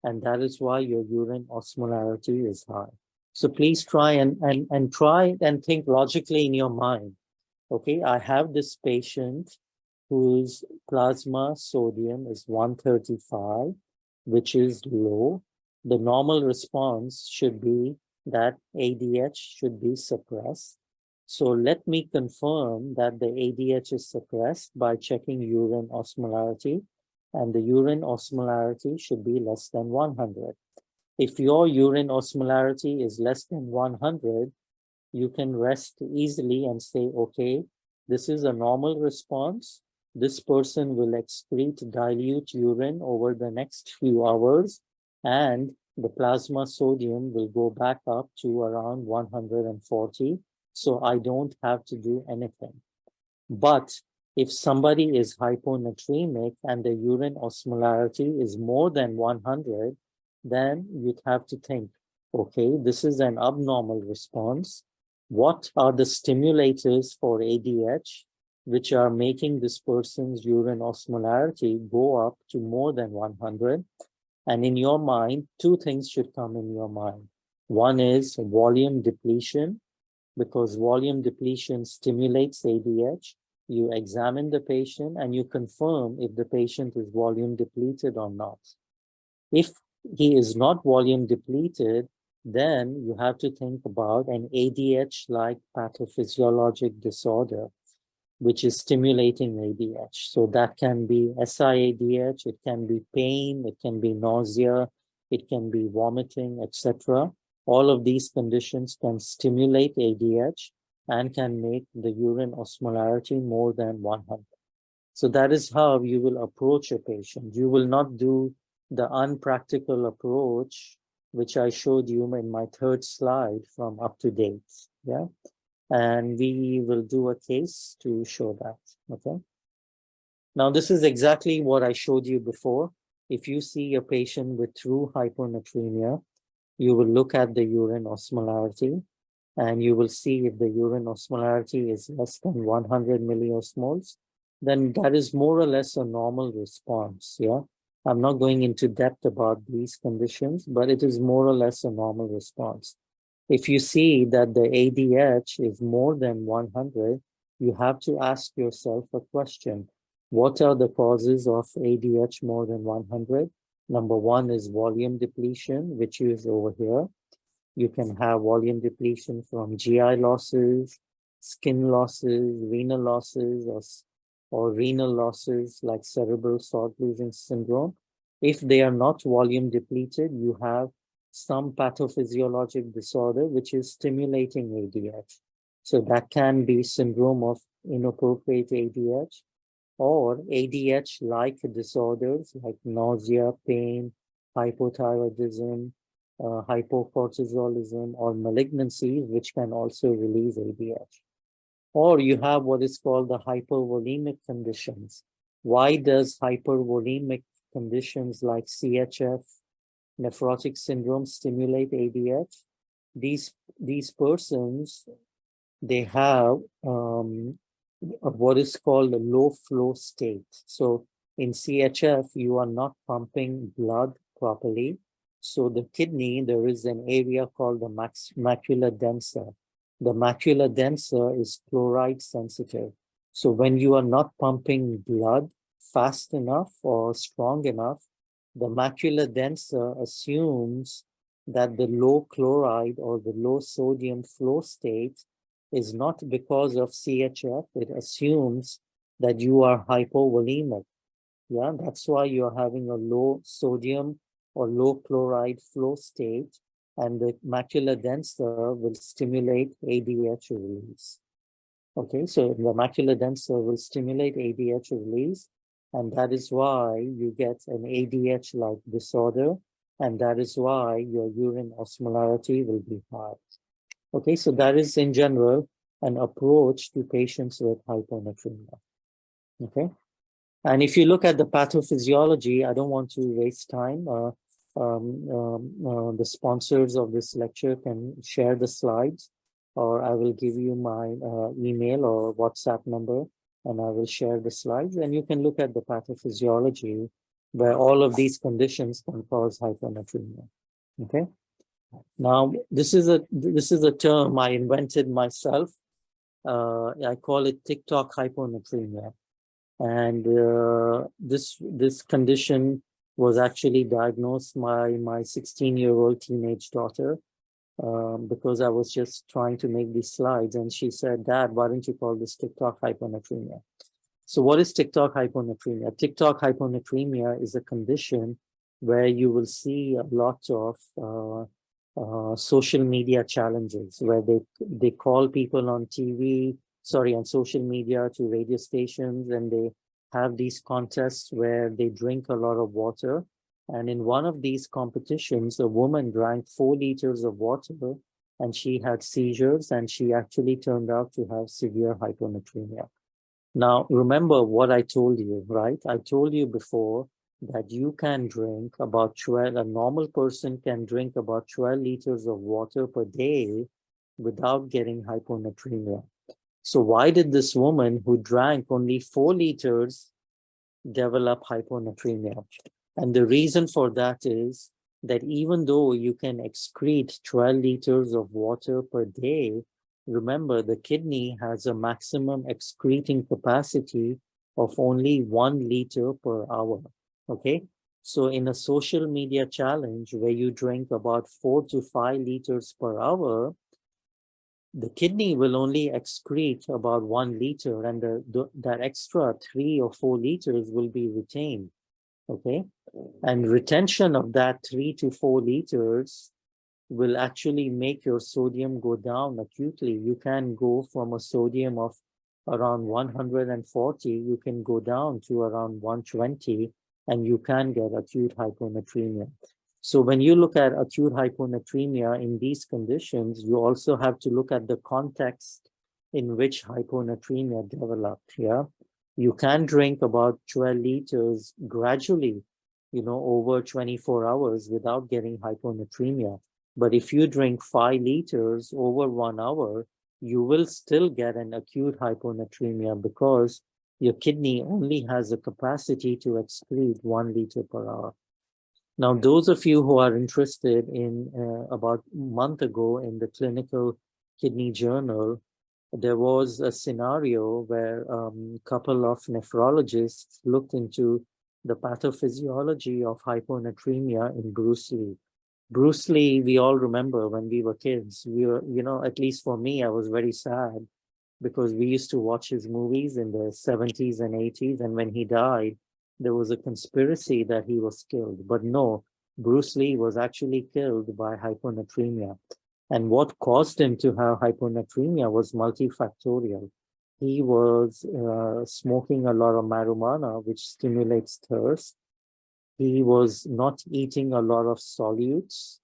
and that is why your urine osmolarity is high. So please try and try and think logically in your mind. Okay, I have this patient whose plasma sodium is 135, which is low. The normal response should be that ADH should be suppressed. So let me confirm that the ADH is suppressed by checking urine osmolarity, and the urine osmolarity should be less than 100. If your urine osmolarity is less than 100, you can rest easily and say, okay, this is a normal response. This person will excrete dilute urine over the next few hours, and the plasma sodium will go back up to around 140. So I don't have to do anything. But if somebody is hyponatremic and the urine osmolarity is more than 100, then you'd have to think, okay, this is an abnormal response. What are the stimulators for ADH which are making this person's urine osmolarity go up to more than 100? And in your mind, two things should come in your mind. One is volume depletion, because volume depletion stimulates ADH. You examine the patient and you confirm if the patient is volume depleted or not. If he is not volume depleted, then you have to think about an ADH-like pathophysiologic disorder, which is stimulating ADH. So that can be SIADH, it can be pain, it can be nausea, it can be vomiting, etc. All of these conditions can stimulate ADH and can make the urine osmolarity more than 100. So that is how you will approach a patient. You will not do the unpractical approach, which I showed you in my third slide from up to date. Yeah. And we will do a case to show that, okay? Now, this is exactly what I showed you before. If you see a patient with true hyponatremia, you will look at the urine osmolarity, and you will see if the urine osmolarity is less than 100 milliosmoles, then that is more or less a normal response, yeah? I'm not going into depth about these conditions, but it is more or less a normal response. If you see that the ADH is more than 100, you have to ask yourself a question. What are the causes of ADH more than 100? Number one is volume depletion, which is over here. You can have volume depletion from GI losses, skin losses, renal losses, or renal losses like cerebral salt losing syndrome. If they are not volume depleted, you have some pathophysiologic disorder which is stimulating ADH. So that can be syndrome of inappropriate ADH, or ADH-like disorders like nausea, pain, hypothyroidism, hypocortisolism, or malignancies, which can also release ADH. Or you have what is called the hypervolemic conditions. Why does hypervolemic conditions like CHF, nephrotic syndrome stimulate ADH? These persons, they have what is called a low flow state. So in CHF, you are not pumping blood properly. So the kidney, there is an area called the macula densa. The macula densa is chloride sensitive. So when you are not pumping blood fast enough or strong enough, the macula densa assumes that the low chloride or the low sodium flow state is not because of CHF. It assumes that you are hypovolemic. Yeah, that's why you're having a low sodium or low chloride flow state, and the macula densa will stimulate ADH release. Okay, so the macula densa will stimulate ADH release, and that is why you get an ADH-like disorder, and that is why your urine osmolarity will be high. Okay, so that is in general an approach to patients with hyponatremia. Okay, and if you look at the pathophysiology, I don't want to waste time. The sponsors of this lecture can share the slides, or I will give you my email or WhatsApp number, and I will share the slides, and you can look at the pathophysiology where all of these conditions can cause hyponatremia. Okay. Now, this is a term I invented myself. I call it TikTok hyponatremia. And this condition was actually diagnosed by my 16-year-old teenage daughter because I was just trying to make these slides, and she said, "Dad, why don't you call this TikTok hyponatremia?" So what is TikTok hyponatremia? TikTok hyponatremia is a condition where you will see a lot of social media challenges where they call people on on social media to radio stations, and they have these contests where they drink a lot of water. And in one of these competitions, a woman drank 4 liters of water and she had seizures, and she actually turned out to have severe hyponatremia. Now, remember what I told you, right? I told you before that you can drink about 12, a normal person can drink about 12 liters of water per day without getting hyponatremia. So why did this woman who drank only 4 liters develop hyponatremia? And the reason for that is that even though you can excrete 12 liters of water per day, remember the kidney has a maximum excreting capacity of only 1 liter per hour. Okay, so in a social media challenge where you drink about 4 to 5 liters per hour, the kidney will only excrete about 1 liter, and that extra 3 or 4 liters will be retained. Okay, and retention of that 3 to 4 liters will actually make your sodium go down acutely. You can go from a sodium of around 140, you can go down to around 120, and you can get acute hyponatremia. So when you look at acute hyponatremia in these conditions, you also have to look at the context in which hyponatremia developed. Yeah, you can drink about 12 liters gradually, over 24 hours without getting hyponatremia. But if you drink 5 liters over 1 hour, you will still get an acute hyponatremia because your kidney only has a capacity to excrete 1 liter per hour. Now, those of you who are interested in about a month ago in the Clinical Kidney Journal, there was a scenario where a couple of nephrologists looked into the pathophysiology of hyponatremia in Bruce Lee. Bruce Lee, we all remember when we were kids, we were, at least for me, I was very sad because we used to watch his movies in the 70s and 80s. And when he died, there was a conspiracy that he was killed. But no, Bruce Lee was actually killed by hyponatremia. And what caused him to have hyponatremia was multifactorial. He was smoking a lot of marijuana, which stimulates thirst. He was not eating a lot of solutes.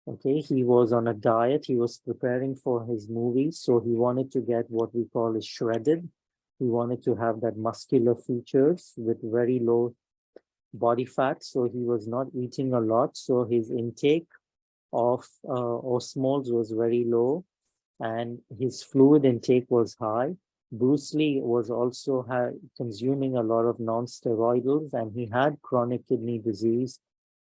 Okay, he was on a diet. He was preparing for his movies, so he wanted to get what we call is shredded. He wanted to have that muscular features with very low body fat, so he was not eating a lot. So his intake of osmoles was very low, and his fluid intake was high. Bruce Lee was also consuming a lot of non-steroidals, and he had chronic kidney disease.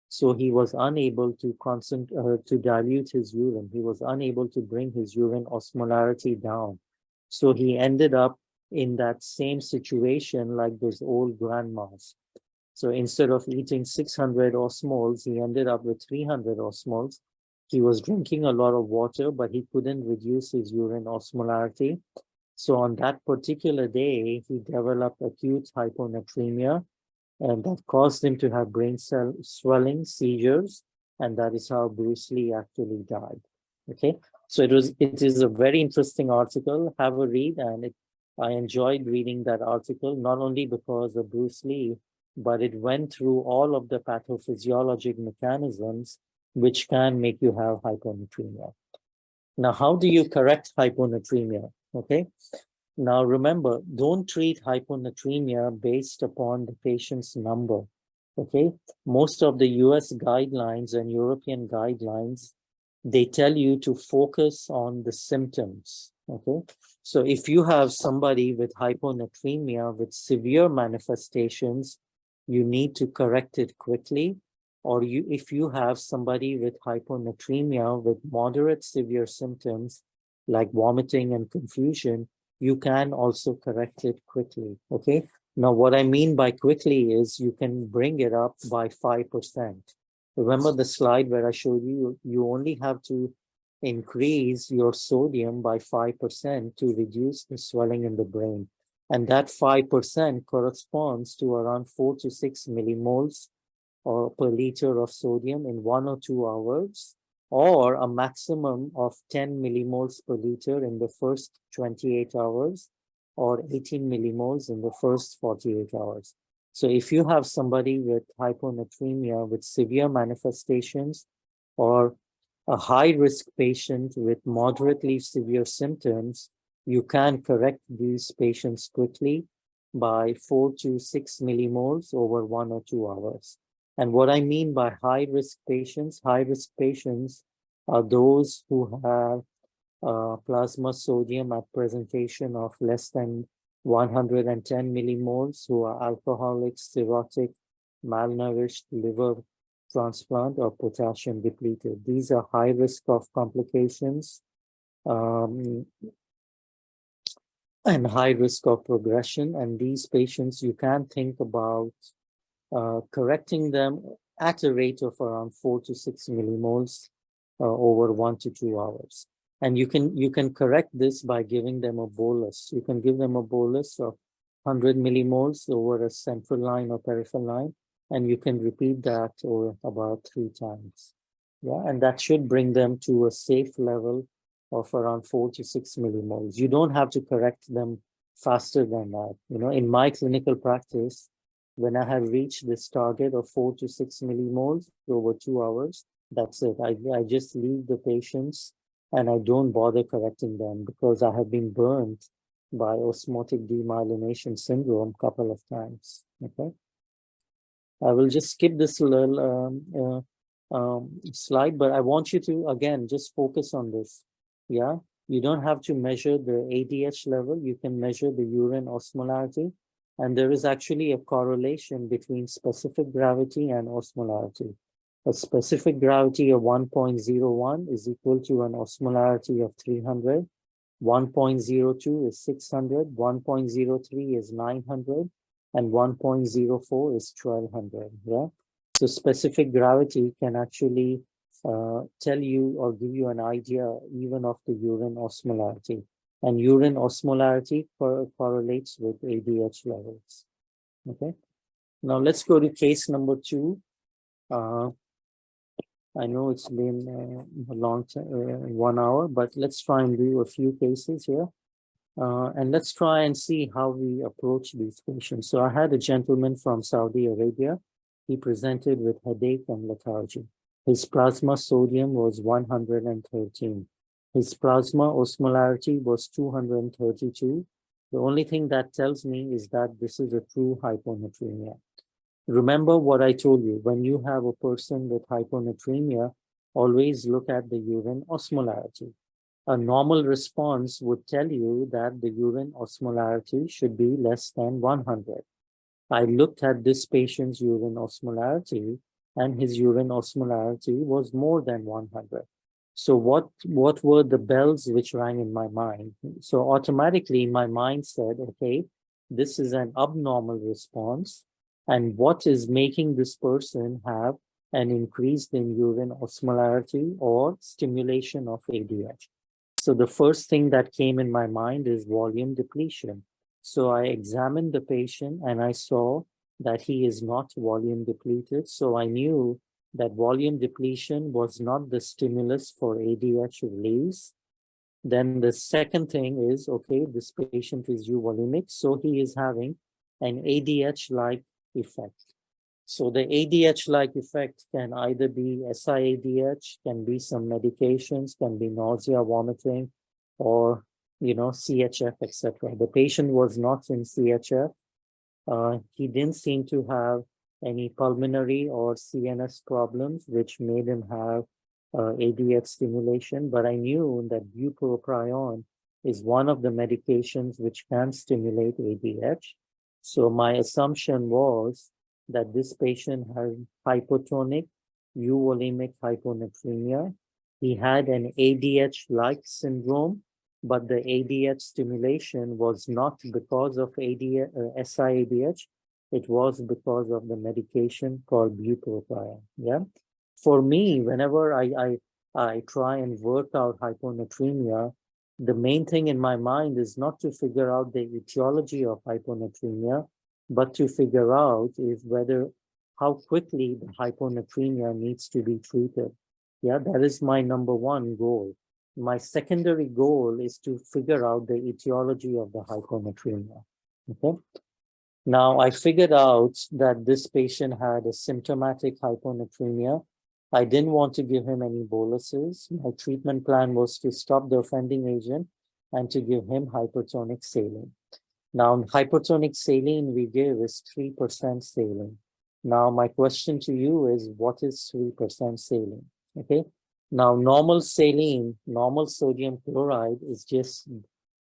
So he was unable to dilute his urine. He was unable to bring his urine osmolarity down. So he ended up in that same situation like those old grandmas. So instead of eating 600 osmoles, he ended up with 300 osmoles. He was drinking a lot of water, but he couldn't reduce his urine osmolarity. So on that particular day, he developed acute hyponatremia, and that caused him to have brain cell swelling, seizures, and that is how Bruce Lee actually died. Okay, so it is a very interesting article. Have a read, and I enjoyed reading that article, not only because of Bruce Lee, but it went through all of the pathophysiologic mechanisms which can make you have hyponatremia. Now, how do you correct hyponatremia? Okay, now remember, don't treat hyponatremia based upon the patient's number. Okay, most of the US guidelines and European guidelines, they tell you to focus on the symptoms. Okay, so if you have somebody with hyponatremia with severe manifestations, you need to correct it quickly. Or if you have somebody with hyponatremia with moderate severe symptoms like vomiting and confusion, you can also correct it quickly. Okay, now what I mean by quickly is you can bring it up by 5%. Remember the slide where I showed you, you only have to increase your sodium by 5% to reduce the swelling in the brain. And that 5% corresponds to around 4 to 6 millimoles or per liter of sodium in 1 or 2 hours, or a maximum of 10 millimoles per liter in the first 28 hours, or 18 millimoles in the first 48 hours. So if you have somebody with hyponatremia with severe manifestations, or a high-risk patient with moderately severe symptoms, you can correct these patients quickly by 4 to 6 millimoles over 1 or 2 hours. And what I mean by high-risk patients are those who have plasma sodium at presentation of less than 110 millimoles, who are alcoholics, cirrhotic, malnourished, liver transplant, or potassium depleted. These are high risk of complications and high risk of progression. And these patients, you can think about correcting them at a rate of around 4 to 6 millimoles over 1 to 2 hours. And you can correct this by giving them a bolus. You can give them a bolus of 100 millimoles over a central line or peripheral line, and you can repeat that over about 3 times. Yeah, and that should bring them to a safe level of around 4 to 6 millimoles. You don't have to correct them faster than that. You know, in my clinical practice, when I have reached this target of 4 to 6 millimoles over 2 hours, that's it. I just leave the patients and I don't bother correcting them because I have been burnt by osmotic demyelination syndrome a couple of times. Okay, I will just skip this little slide, but I want you to, again, just focus on this. Yeah, you don't have to measure the ADH level. You can measure the urine osmolarity. And there is actually a correlation between specific gravity and osmolarity. A specific gravity of 1.01 is equal to an osmolarity of 300. 1.02 is 600. 1.03 is 900. And 1.04 is 1200. Yeah. So specific gravity can actually tell you or give you an idea even of the urine osmolarity. And urine osmolarity correlates with ADH levels. Okay. Now let's go to case number 2. I know it's been a long time, 1 hour, but let's try and do a few cases here. And let's try and see how we approach these patients. So I had a gentleman from Saudi Arabia. He presented with headache and lethargy. His plasma sodium was 113. His plasma osmolarity was 232. The only thing that tells me is that this is a true hyponatremia. Remember what I told you, when you have a person with hyponatremia, always look at the urine osmolarity. A normal response would tell you that the urine osmolarity should be less than 100. I looked at this patient's urine osmolarity, and his urine osmolarity was more than 100. So what were the bells which rang in my mind? So automatically my mind said, okay, this is an abnormal response. And what is making this person have an increase in urine osmolarity or stimulation of ADH? So the first thing that came in my mind is volume depletion. So I examined the patient and I saw that he is not volume depleted. So I knew that volume depletion was not the stimulus for ADH release. Then the second thing is, okay, this patient is euvolemic, so he is having an ADH-like effect. So the ADH-like effect can either be SIADH, can be some medications, can be nausea, vomiting, or CHF, etc. The patient was not in CHF. He didn't seem to have any pulmonary or CNS problems, which made him have ADH stimulation. But I knew that bupropion is one of the medications which can stimulate ADH. So my assumption was that this patient had hypotonic euvolemic hyponatremia. He had an ADH-like syndrome, but the ADH stimulation was not because of SIADH, it was because of the medication called bupropion. Yeah. For me, whenever I try and work out hyponatremia, the main thing in my mind is not to figure out the etiology of hyponatremia, but to figure out is whether how quickly the hyponatremia needs to be treated. Yeah, that is my number one goal. My secondary goal is to figure out the etiology of the hyponatremia. Okay. Now I figured out that this patient had a symptomatic hyponatremia. I didn't want to give him any boluses. My treatment plan was to stop the offending agent and to give him hypertonic saline. Now, hypertonic saline we give is 3% saline. Now, my question to you is, what is 3% saline? Okay. Now, normal saline, normal sodium chloride is just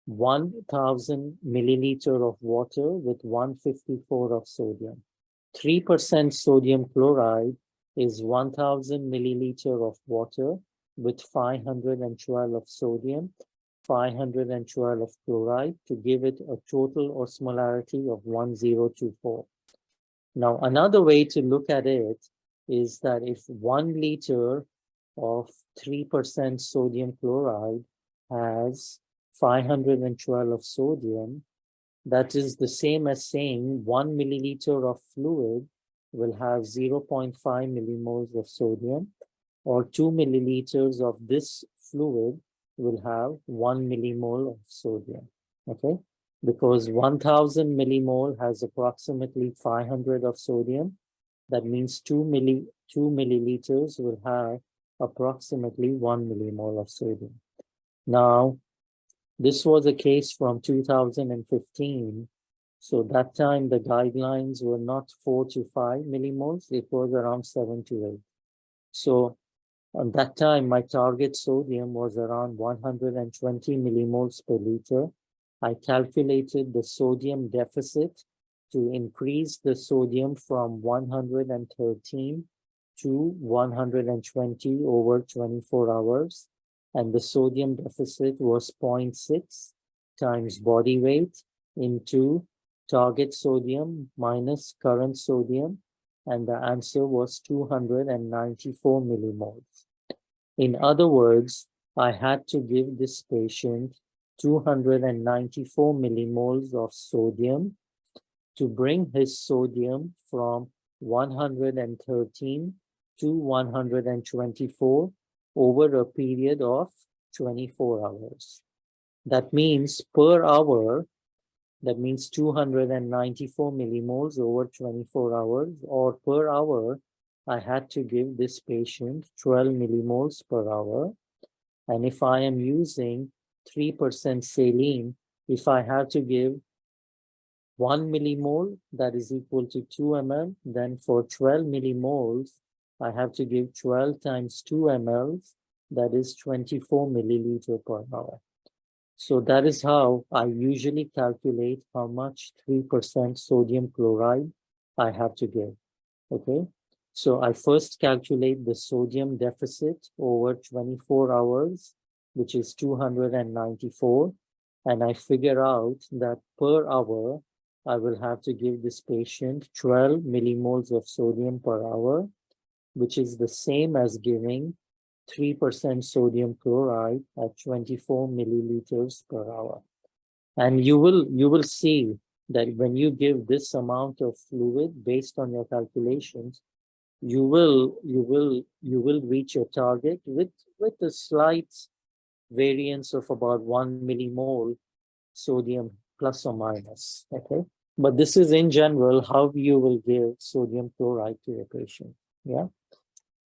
1,000 milliliter of water with 154 of sodium. 3% sodium chloride is 1,000 milliliter of water with 512 of sodium, 512 of chloride to give it a total osmolarity of 1024. Now, another way to look at it is that if 1 liter of 3% sodium chloride has 512 of sodium, that is the same as saying 1 milliliter of fluid will have 0.5 millimoles of sodium, or 2 milliliters of this fluid will have 1 millimole of sodium. Okay, because 1000 millimole has approximately 500 of sodium. That means 2 milliliters will have approximately 1 millimole of sodium. Now, this was a case from 2015. So that time the guidelines were not 4 to 5 millimoles, it was around 7 to 8. So at that time, my target sodium was around 120 millimoles per liter. I calculated the sodium deficit to increase the sodium from 113 to 120 over 24 hours. And the sodium deficit was 0.6 times body weight into target sodium minus current sodium. And the answer was 294 millimoles. In other words, I had to give this patient 294 millimoles of sodium to bring his sodium from 113 to 124 over a period of 24 hours. That means per hour, that means 294 millimoles over 24 hours, or per hour, I had to give this patient 12 millimoles per hour. And if I am using 3% saline, if I have to give 1 millimole, that is equal to 2 ml, then for 12 millimoles, I have to give 12 times 2 ml, that is 24 milliliter per hour. So that is how I usually calculate how much 3% sodium chloride I have to give. Okay. So I first calculate the sodium deficit over 24 hours, which is 294. And I figure out that per hour, I will have to give this patient 12 millimoles of sodium per hour, which is the same as giving 3% sodium chloride at 24 milliliters per hour. And you will see that when you give this amount of fluid based on your calculations, you will reach your target with a slight variance of about 1 millimole sodium plus or minus. Okay, but this is in general how you will give sodium chloride to your patient. Yeah,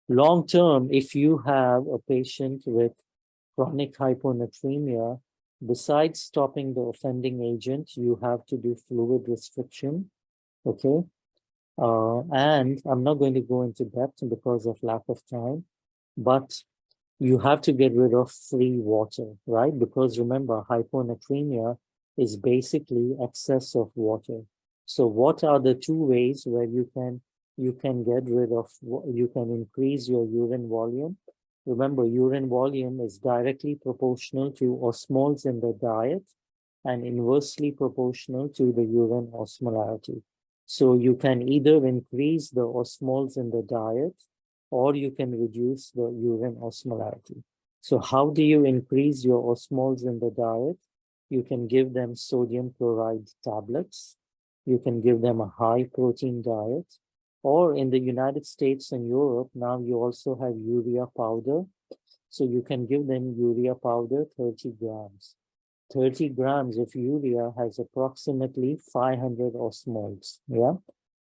long term, if you have a patient with chronic hyponatremia, besides stopping the offending agent, you have to do fluid restriction. Okay, and I'm not going to go into depth because of lack of time, but you have to get rid of free water, right? Because remember, hyponatremia is basically excess of water. So what are the two ways where you can get rid of, you can increase your urine volume? Remember, urine volume is directly proportional to osmoles in the diet and inversely proportional to the urine osmolarity. So you can either increase the osmoles in the diet or you can reduce the urine osmolarity. So how do you increase your osmoles in the diet? You can give them sodium chloride tablets. You can give them a high protein diet. Or in the United States and Europe, now you also have urea powder. So you can give them urea powder, 30 grams. 30 grams of urea has approximately 500 osmoles. Yeah.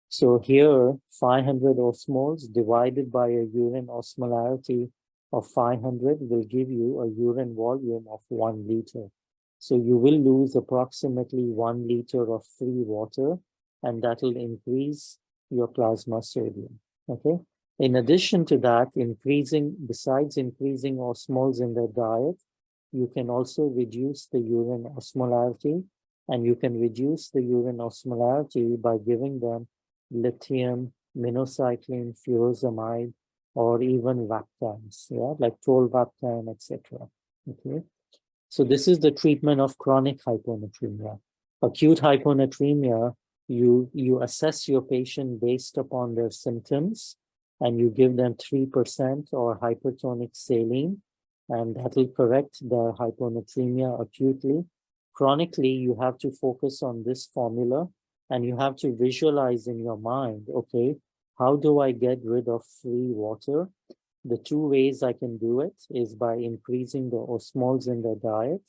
So here, 500 osmoles divided by a urine osmolarity of 500 will give you a urine volume of 1 liter. So you will lose approximately 1 liter of free water, and that will increase your plasma sodium. Okay. In addition to that, besides increasing osmoles in the diet, you can also reduce the urine osmolarity, and you can reduce the urine osmolarity by giving them lithium, minocycline, furosemide, or even Vactans, yeah, like tolvaptan, etc. Okay, so this is the treatment of chronic hyponatremia. Acute hyponatremia, you assess your patient based upon their symptoms, and you give them 3% or hypertonic saline, and that will correct the hyponatremia acutely. Chronically, you have to focus on this formula, and you have to visualize in your mind, okay, how do I get rid of free water? The two ways I can do it is by increasing the osmoles in the diet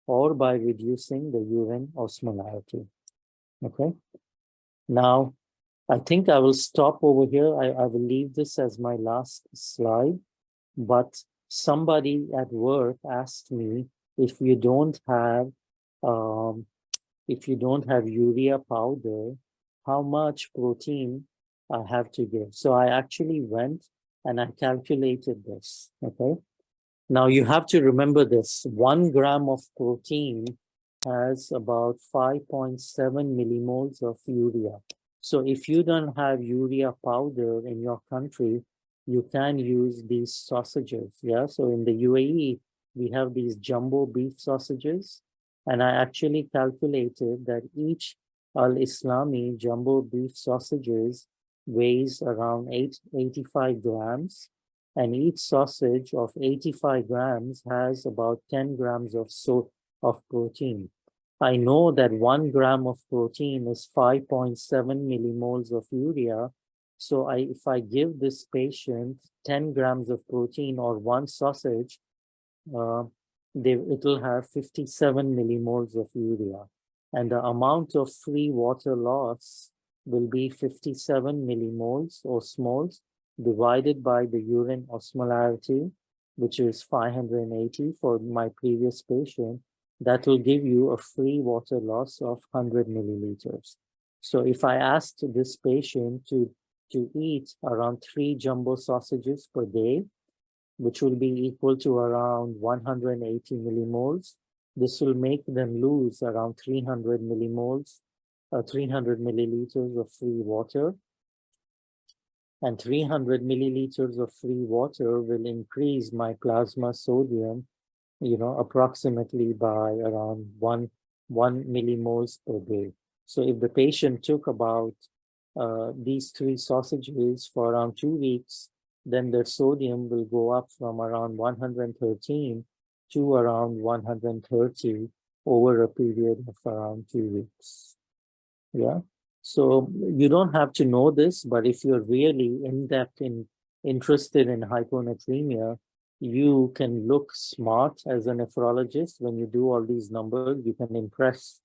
or by reducing the urine osmolarity. Okay. Now, I think I will stop over here. I will leave this as my last slide, but somebody at work asked me if you don't have urea powder, how much protein I have to give. So I actually went and I calculated this, okay? Now you have to remember this, 1 gram of protein has about 5.7 millimoles of urea. So if you don't have urea powder in your country, you can use these sausages, yeah? So in the UAE, we have these jumbo beef sausages, and I actually calculated that each Al-Islami jumbo beef sausages weighs around 85 grams, and each sausage of 85 grams has about 10 grams of protein. I know that 1 gram of protein is 5.7 millimoles of urea. So if I give this patient 10 grams of protein or one sausage, it will have 57 millimoles of urea. And the amount of free water loss will be 57 millimoles osmoles divided by the urine osmolarity, which is 580 for my previous patient. That will give you a free water loss of 100 milliliters. So if I asked this patient to eat around 3 jumbo sausages per day, which will be equal to around 180 millimoles, this will make them lose around 300 millimoles, 300 milliliters of free water. and 300 milliliters of free water will increase my plasma sodium, approximately by around one millimoles per day. So if the patient took about these 3 sausages for around 2 weeks, then their sodium will go up from around 113 to around 130 over a period of around 2 weeks. Yeah. So you don't have to know this, but if you're really interested in hyponatremia, you can look smart as a nephrologist. When you do all these numbers, you can impress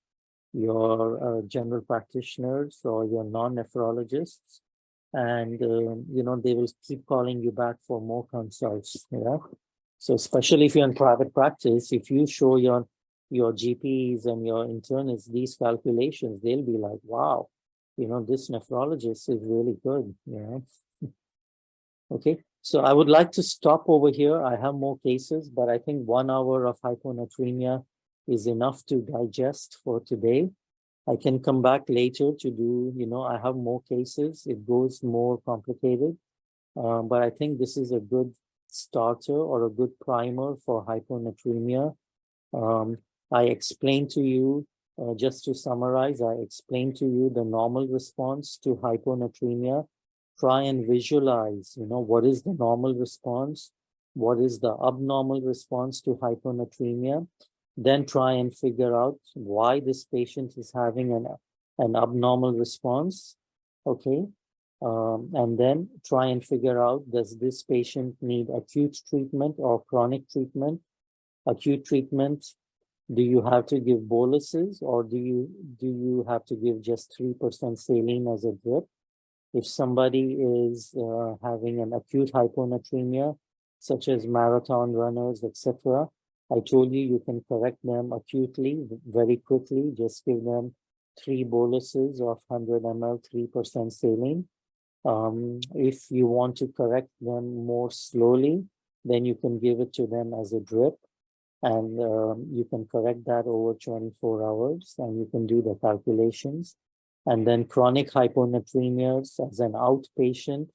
your general practitioners or your non-nephrologists, and they will keep calling you back for more consults. Yeah. So especially if you're in private practice, if you show your GPs and your internists these calculations, they'll be like, wow, this nephrologist is really good. Okay, so I would like to stop over here. I have more cases, but I think 1 hour of hyponatremia is enough to digest for today. I can come back later to do, I have more cases. It goes more complicated, but I think this is a good starter or a good primer for hyponatremia. I explained to you, just to summarize, I explained to you the normal response to hyponatremia. Try and visualize, what is the normal response? What is the abnormal response to hyponatremia? Then try and figure out why this patient is having an abnormal response, okay? And then try and figure out, does this patient need acute treatment or chronic treatment? Acute treatment, do you have to give boluses, or do you have to give just 3% saline as a drip? If somebody is having an acute hyponatremia, such as marathon runners, etc., I told you, you can correct them acutely, very quickly. Just give them 3 boluses of 100 ml, 3% saline. If you want to correct them more slowly, then you can give it to them as a drip, and you can correct that over 24 hours, and you can do the calculations. And then chronic hyponatremias as an outpatient,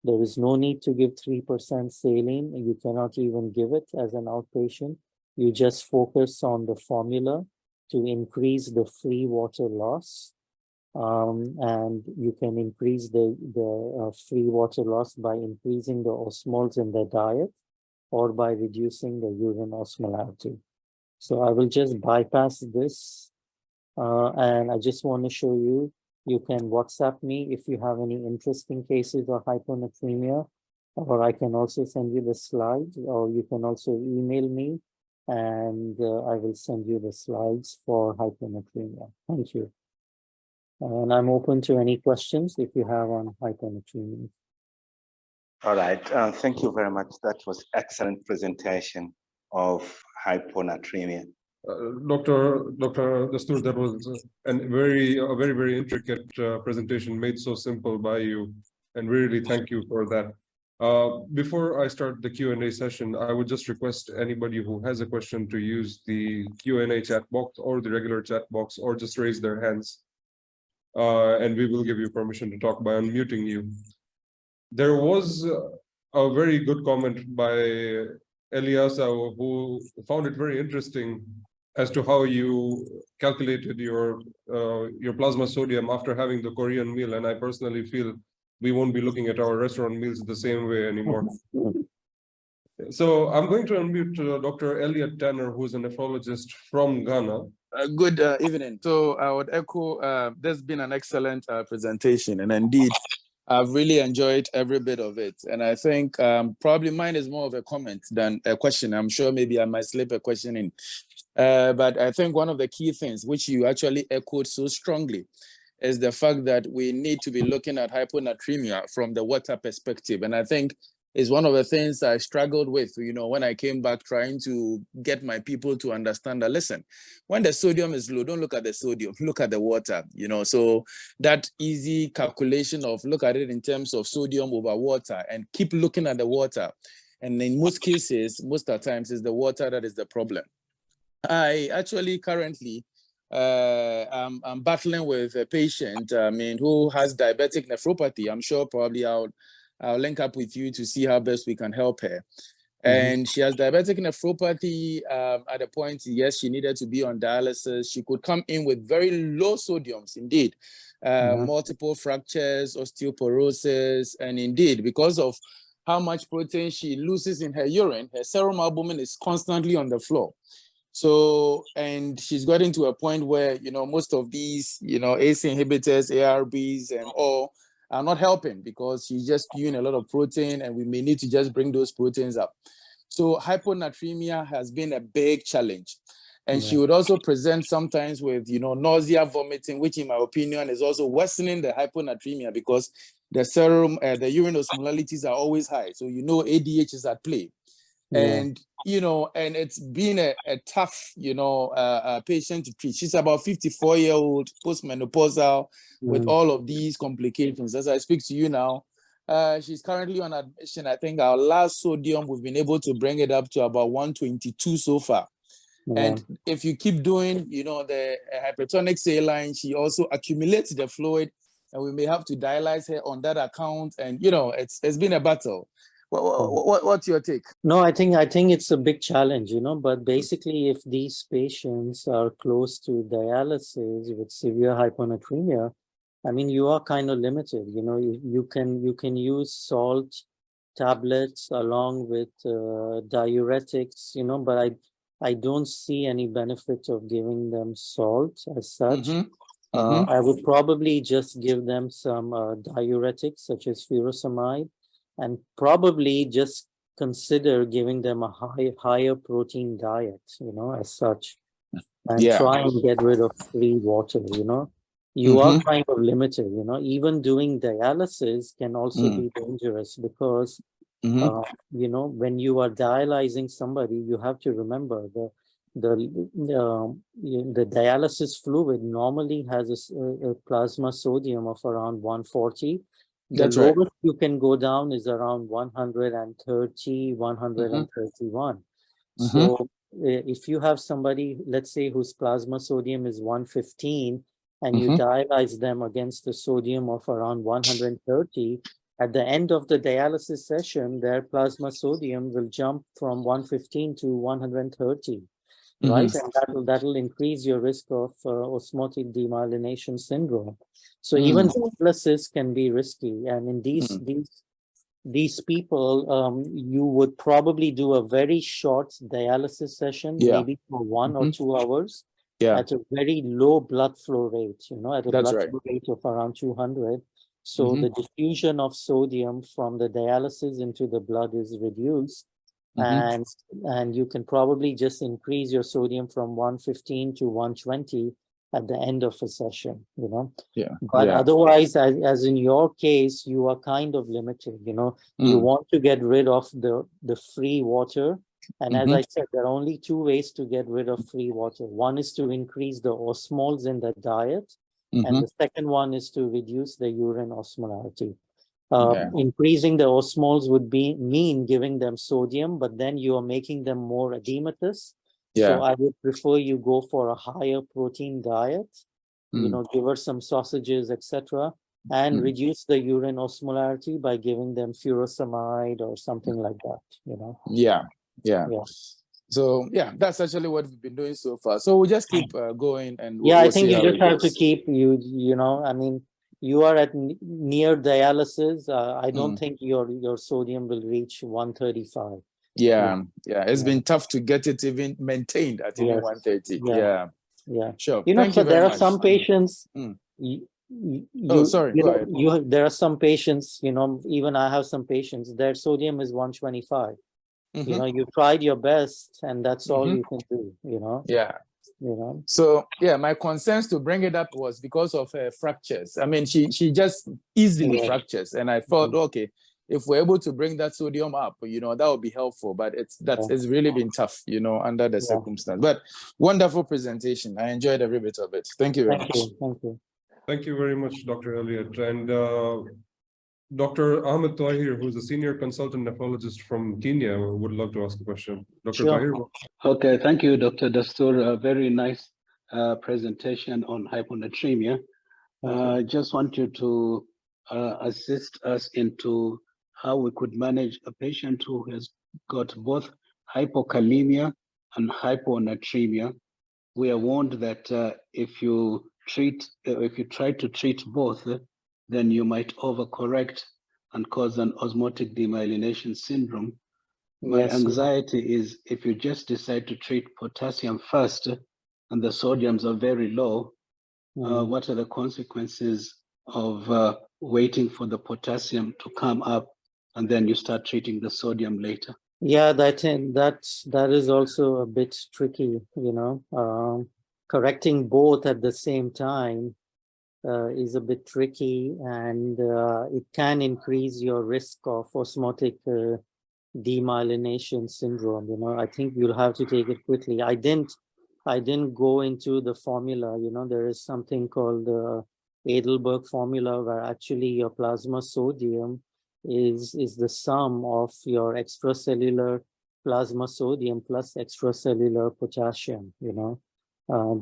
there is no need to give 3% saline. You cannot even give it as an outpatient. You just focus on the formula to increase the free water loss. And you can increase the free water loss by increasing the osmoles in their diet or by reducing the urine osmolarity. So I will just bypass this. And I just want to show you, you can WhatsApp me if you have any interesting cases of hyponatremia, or I can also send you the slides, or you can also email me, and I will send you the slides for hyponatremia. Thank you. And I'm open to any questions if you have on hyponatremia. All right, thank you very much. That was excellent presentation of hyponatremia. Dr. Dastoor, that was a very intricate presentation, made so simple by you, and really thank you for that. Before I start the Q&A session, I would just request anybody who has a question to use the Q&A chat box or the regular chat box, or just raise their hands, and we will give you permission to talk by unmuting you. There was a very good comment by Eliasa, who found it very interesting as to how you calculated your plasma sodium after having the Korean meal. And I personally feel we won't be looking at our restaurant meals the same way anymore. So I'm going to unmute Dr. Elliot Tanner, who's a nephrologist from Ghana. Good evening. So I would echo, there's been an excellent presentation, and indeed, I've really enjoyed every bit of it. And I think probably mine is more of a comment than a question. I'm sure maybe I might slip a question in. But I think one of the key things which you actually echoed so strongly is the fact that we need to be looking at hyponatremia from the water perspective. And I think it's one of the things I struggled with, when I came back trying to get my people to understand that, listen, when the sodium is low, don't look at the sodium, look at the water, So that easy calculation of look at it in terms of sodium over water and keep looking at the water. And in most cases, most of the times, it's the water that is the problem. I actually currently, I'm battling with a patient, who has diabetic nephropathy. I'm sure probably I'll I'll link up with you to see how best we can help her. And she has diabetic nephropathy at a point, yes, she needed to be on dialysis. She could come in with very low sodiums, indeed. Multiple fractures, osteoporosis, and indeed, because of how much protein she loses in her urine, her serum albumin is constantly on the floor. So, and she's gotten to a point where, most of these, ACE inhibitors, ARBs, and all are not helping because she's just spewing a lot of protein, and we may need to just bring those proteins up. So hyponatremia has been a big challenge. And she would also present sometimes with, nausea, vomiting, which in my opinion is also worsening the hyponatremia because the serum, the urine osmolarities are always high. So, ADH is at play. And, and it's been a tough, patient to treat. She's about 54-year-old, postmenopausal, with all of these complications. As I speak to you now, she's currently on admission. I think our last sodium, we've been able to bring it up to about 122 so far. And if you keep doing, the hypertonic saline, she also accumulates the fluid, and we may have to dialyze her on that account. And, it's been a battle. What's your take? No, I think it's a big challenge, but basically if these patients are close to dialysis with severe hyponatremia, I mean, you are kind of limited, you can use salt tablets along with diuretics, but I don't see any benefit of giving them salt as such. I would probably just give them some diuretics such as furosemide, and probably just consider giving them a higher protein diet, as such, and try and get rid of free water, You are kind of limited, even doing dialysis can also be dangerous because, when you are dialyzing somebody, you have to remember the dialysis fluid normally has a plasma sodium of around 140. The lowest you can go down is around 130, 131. So if you have somebody, let's say, whose plasma sodium is 115, and you dialyze them against a sodium of around 130, at the end of the dialysis session, their plasma sodium will jump from 115 to 130. Right, and that'll increase your risk of osmotic demyelination syndrome. So even dialysis can be risky, and in these people, you would probably do a very short dialysis session, maybe for 1 or 2 hours, at a very low blood flow rate. At a blood flow rate of around 200. So the diffusion of sodium from the dialysis into the blood is reduced. And you can probably just increase your sodium from 115 to 120 at the end of a session, But otherwise, as in your case, you are kind of limited, You want to get rid of the free water. And as I said, there are only 2 ways to get rid of free water. One is to increase the osmoles in the diet. And the second one is to reduce the urine osmolarity. Increasing the osmoles would mean giving them sodium, but then you are making them more edematous. So I would prefer you go for a higher protein diet, give her some sausages, etc., and reduce the urine osmolarity by giving them furosemide or something like that, So that's actually what we've been doing so far. So we'll just keep going, and I think you just have to keep I mean, you are at near dialysis. I don't think your sodium will reach 135. It's been tough to get it even maintained at even 130. Sure. Thank you very there much. are some patients. Sorry. Go ahead. There are some patients. Even I have some patients. Their sodium is 125. You tried your best, and that's all you can do. So my concerns to bring it up was because of her fractures. I mean, she just easily fractures, and I thought, okay, if we're able to bring that sodium up, that would be helpful. But it's really been tough, under the circumstance. But wonderful presentation. I enjoyed every bit of it. Thank you very much. Thank you. Thank you very much, Dr. Elliott. And Dr. Ahmed Tahir, who's a senior consultant nephrologist from Kenya, would love to ask a question. Dr. Tahir. Okay, thank you, Dr. Dastoor. A very nice presentation on hyponatremia. Just want you to assist us into how we could manage a patient who has got both hypokalemia and hyponatremia. We are warned that if you try to treat both, then you might overcorrect and cause an osmotic demyelination syndrome. My Yes. anxiety is if you just decide to treat potassium first and the sodiums are very low, what are the consequences of waiting for the potassium to come up and then you start treating the sodium later? Yeah, that is also a bit tricky, you know. Correcting both at the same time is a bit tricky, and it can increase your risk of osmotic demyelination syndrome. You know, I think you'll have to take it quickly. I didn't go into the formula. You know, there is something called the Edelberg formula, where actually your plasma sodium is the sum of your extracellular plasma sodium plus extracellular potassium, you know,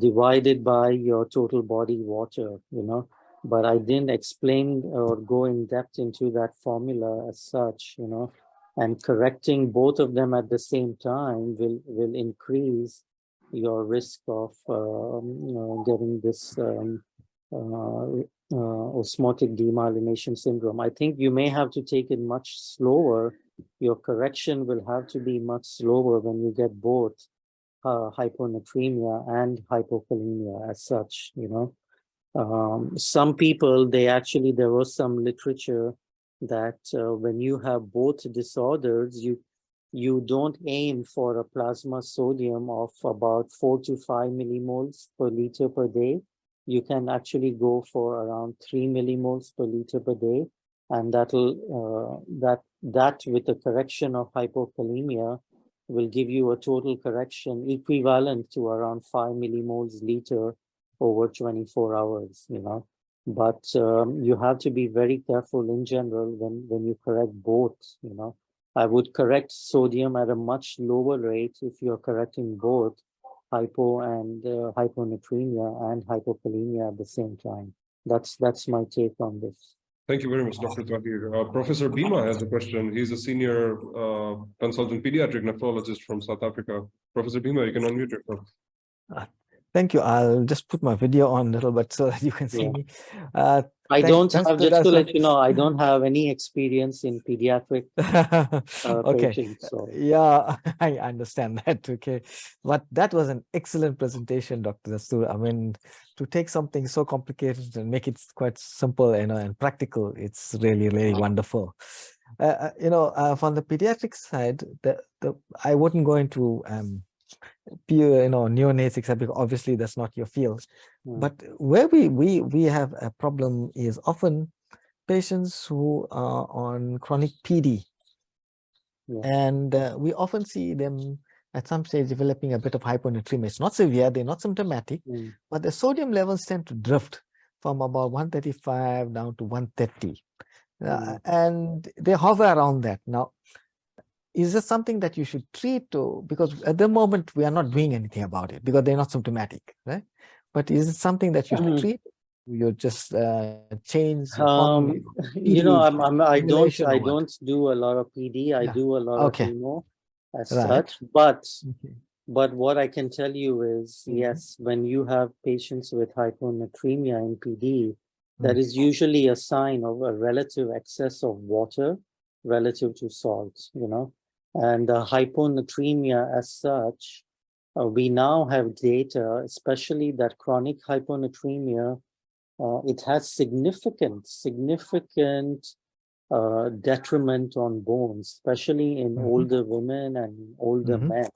divided by your total body water, you know. But I didn't explain or go in depth into that formula as such, you know. And correcting both of them at the same time will increase your risk of you know, getting this osmotic demyelination syndrome. I think you may have to take it much slower. Your correction will have to be much slower when you get both hyponatremia and hypokalemia as such, you know. Some people, there was some literature that when you have both disorders, you don't aim for a plasma sodium of about 4 to 5 millimoles per liter per day. You can actually go for around 3 millimoles per liter per day, and that'll that with a correction of hypokalemia will give you a total correction equivalent to around 5 millimoles liter over 24 hours, you know. But you have to be very careful in general when you correct both, you know. I would correct sodium at a much lower rate if you're correcting both hypo and hyponatremia and hypokalemia at the same time. That's my take on this. Thank you very much, Dr. Tahir. Professor Bhima has a question. He's a senior consultant pediatric nephrologist from South Africa. Professor Bhima, you can unmute yourself. Thank you. I'll just put my video on a little bit so that you can see me. I don't have, just to let you know, I don't have any experience in pediatric okay. patients. So. Yeah, I understand that. Okay. But that was an excellent presentation, Dr. Dastoor. I mean, to take something so complicated and make it quite simple, you know, and practical, it's really, really wonderful. You know, from the pediatric side, I wouldn't go into pure, you know, neonates, except because obviously that's not your field. But where we have a problem is often patients who are on chronic PD, and we often see them at some stage developing a bit of hyponatremia. It's not severe, they're not symptomatic, but the sodium levels tend to drift from about 135 down to 130, and they hover around that. Now, is this something that you should treat? Because at the moment we are not doing anything about it because they're not symptomatic, right? But is it something that you should treat? You just change you know, I don't do a lot of PD. I do a lot of chemo as such, but what I can tell you is, yes, when you have patients with hyponatremia in PD, that is usually a sign of a relative excess of water relative to salt, you know. And hyponatremia as such, we now have data, especially that chronic hyponatremia, it has significant detriment on bones, especially in older women and older men.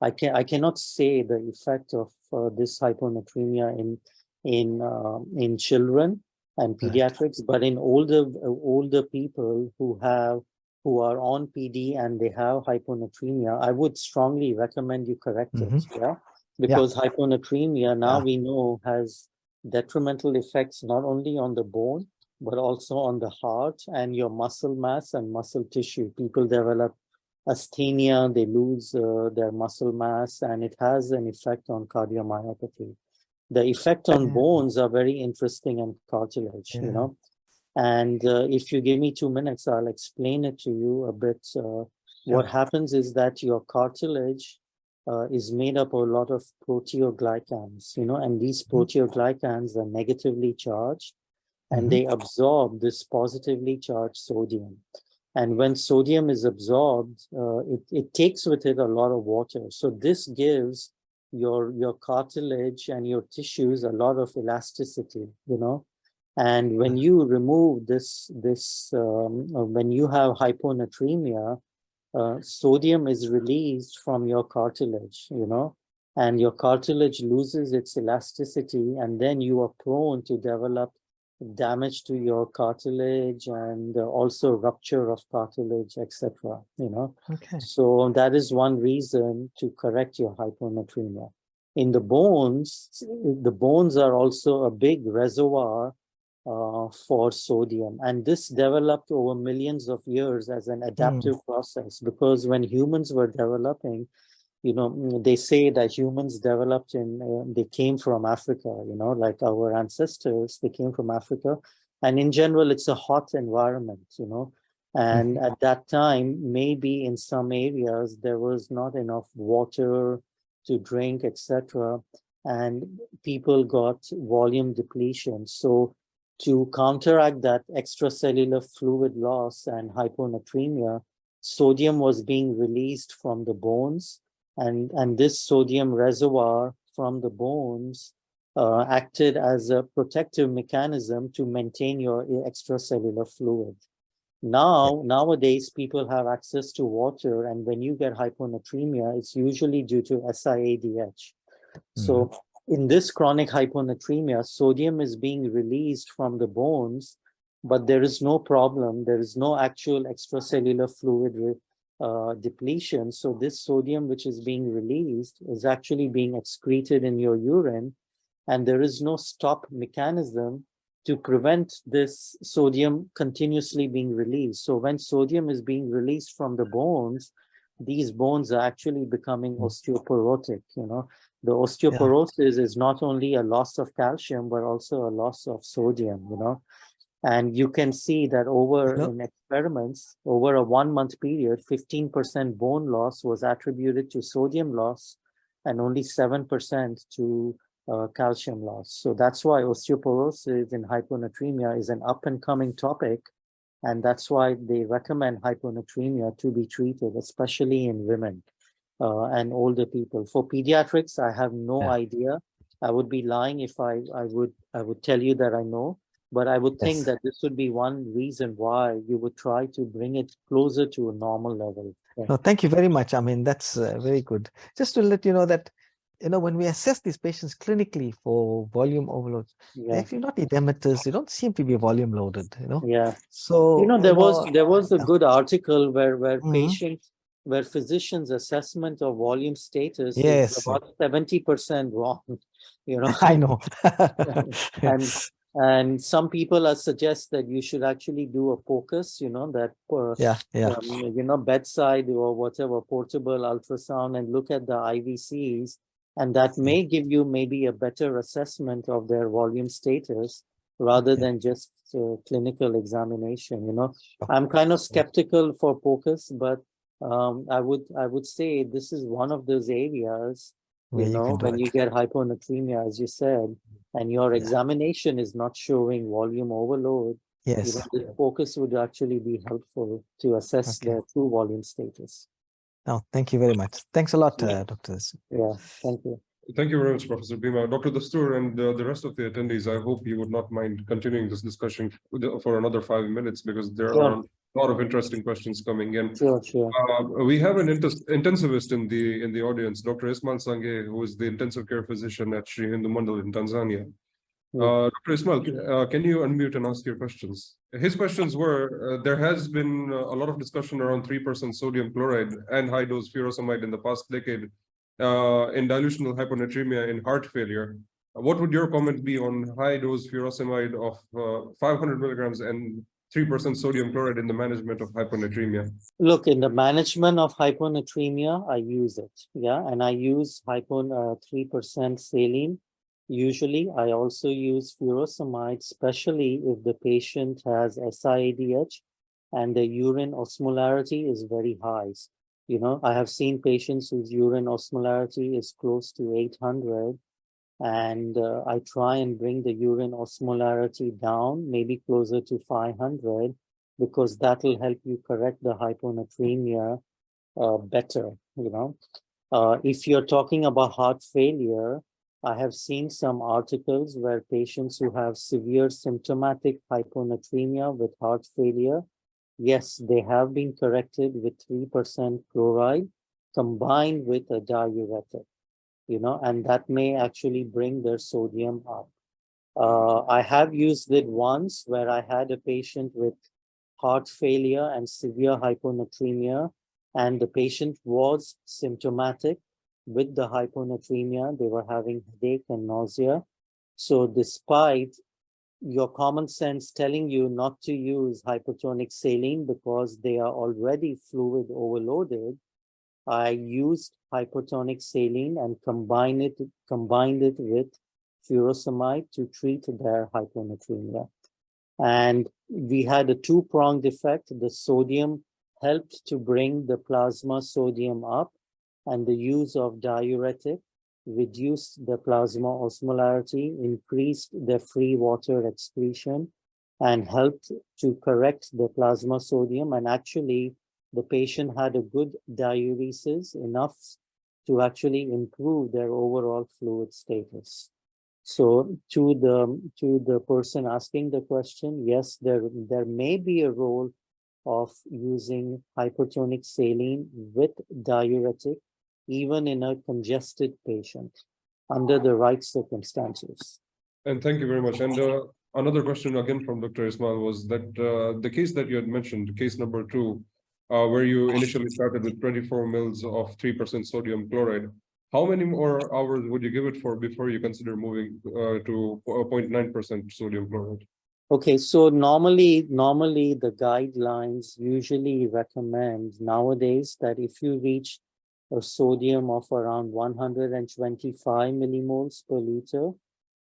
I cannot say the effect of this hyponatremia in children and pediatrics, but in older people who are on PD and they have hyponatremia, I would strongly recommend you correct it, because hyponatremia now we know has detrimental effects not only on the bone, but also on the heart and your muscle mass and muscle tissue. People develop asthenia, they lose their muscle mass, and it has an effect on cardiomyopathy. The effect on bones are very interesting and cartilage, you know. And if you give me 2 minutes, I'll explain it to you a bit. What happens is that your cartilage is made up of a lot of proteoglycans, and these proteoglycans are negatively charged, and they absorb this positively charged sodium. And when sodium is absorbed, it takes with it a lot of water. So this gives your cartilage and your tissues a lot of elasticity, And when you remove this, when you have hyponatremia, sodium is released from your cartilage, and your cartilage loses its elasticity, and then you are prone to develop damage to your cartilage and also rupture of cartilage, etc. Okay. So that is one reason to correct your hyponatremia. In the bones are also a big reservoir for sodium, and this developed over millions of years as an adaptive process, because when humans were developing, they say that humans developed they came from Africa, like our ancestors, they came from Africa. And in general, it's a hot environment, and at that time, maybe in some areas, there was not enough water to drink, etc. And people got volume depletion. So to counteract that extracellular fluid loss and hyponatremia, sodium was being released from the bones. And this sodium reservoir from the bones acted as a protective mechanism to maintain your extracellular fluid. Nowadays, people have access to water, and when you get hyponatremia, it's usually due to SIADH. So in this chronic hyponatremia, sodium is being released from the bones, but there is no problem. There is no actual extracellular fluid depletion. So this sodium which is being released is actually being excreted in your urine, and there is no stop mechanism to prevent this sodium continuously being released. So when sodium is being released from the bones, these bones are actually becoming osteoporotic. The osteoporosis is not only a loss of calcium, but also a loss of sodium, And you can see that in experiments, over a 1-month period, 15% bone loss was attributed to sodium loss and only 7% to calcium loss. So that's why osteoporosis in hyponatremia is an up-and-coming topic. And that's why they recommend hyponatremia to be treated, especially in women and older people. For pediatrics, I have no idea. I would be lying if I would tell you that I know. But I would think that this would be one reason why you would try to bring it closer to a normal level. No, thank you very much. I mean, that's very good. Just to let you know that, when we assess these patients clinically for volume overload, they're actually not edematous. They don't seem to be volume loaded, Yeah. So, there was a good article where patients, where physicians' assessment of volume status is about 70% wrong, I know. And some people suggest that you should actually do a POCUS, bedside or whatever, portable ultrasound, and look at the IVCs, and that may give you maybe a better assessment of their volume status rather than just clinical examination. I'm kind of skeptical for POCUS, but I would say this is one of those areas, when you get hyponatremia, as you said, and your examination is not showing volume overload, the POCUS would actually be helpful to assess their true volume status. No, thank you very much. Thanks a lot, doctors. Yeah, thank you. Thank you very much, Professor Bhima. Dr. Dastoor and the rest of the attendees, I hope you would not mind continuing this discussion for another 5 minutes, because there are a lot of interesting questions coming in. Sure. We have an intensivist in the audience, Dr. Ismail Sange, who is the intensive care physician at Sri Hindu Mandal in Tanzania. Dr. Ismail, can you unmute and ask your questions? His questions were, there has been a lot of discussion around 3% sodium chloride and high-dose furosemide in the past decade in dilutional hyponatremia in heart failure. What would your comment be on high-dose furosemide of 500 milligrams and 3% sodium chloride in the management of hyponatremia? Look, in the management of hyponatremia, I use it, and I use 3% saline Usually, I also use furosemide, especially if the patient has SIADH and the urine osmolarity is very high. You know, I have seen patients whose urine osmolarity is close to 800, and I try and bring the urine osmolarity down, maybe closer to 500, because that will help you correct the hyponatremia better, you know. If you're talking about heart failure, I have seen some articles where patients who have severe symptomatic hyponatremia with heart failure, yes, they have been corrected with 3% chloride combined with a diuretic, you know, and that may actually bring their sodium up. I have used it once where I had a patient with heart failure and severe hyponatremia, and the patient was symptomatic with the hyponatremia. They were having headache and nausea. So despite your common sense telling you not to use hypertonic saline because they are already fluid overloaded, I used hypertonic saline and combined it with furosemide to treat their hyponatremia. And we had a two-pronged effect. The sodium helped to bring the plasma sodium up, and the use of diuretic reduced the plasma osmolarity, increased the free water excretion, and helped to correct the plasma sodium. And actually, the patient had a good diuresis, enough to actually improve their overall fluid status. So to the person asking the question, yes, there may be a role of using hypertonic saline with diuretic, even in a congested patient, under the right circumstances. And thank you very much. And another question again from Dr. Ismail was that the case that you had mentioned, case number 2, where you initially started with 24 mils of 3% sodium chloride, how many more hours would you give it for before you consider moving to 0.9% sodium chloride? Okay, so normally the guidelines usually recommend nowadays that if you reach a sodium of around 125 millimoles per liter,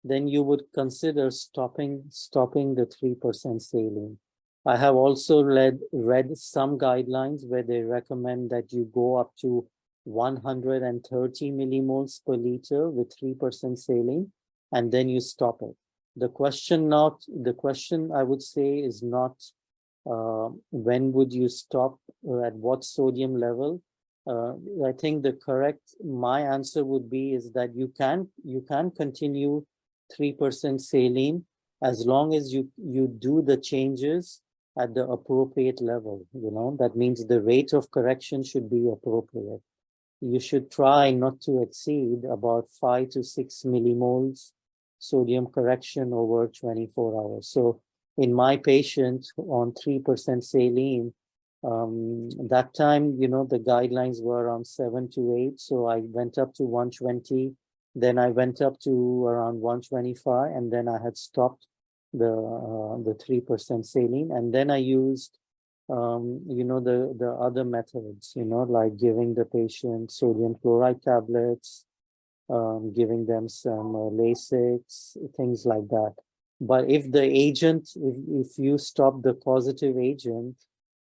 then you would consider stopping the 3% saline. I have also read some guidelines where they recommend that you go up to 130 millimoles per liter with 3% saline, and then you stop it. The question I would say is not when would you stop or at what sodium level. I think my answer would be is that you can continue 3% saline as long as you do the changes at the appropriate level. You know, that means the rate of correction should be appropriate. You should try not to exceed about 5 to 6 millimoles sodium correction over 24 hours. So in my patient on 3% saline, that time, you know, the guidelines were around 7 to 8. So I went up to 120, then I went up to around 125, and then I had stopped the 3% saline. And then I used, you know, the other methods, you know, like giving the patient sodium chloride tablets, giving them some Lasix, things like that. But if the agent, if you stop the causative agent,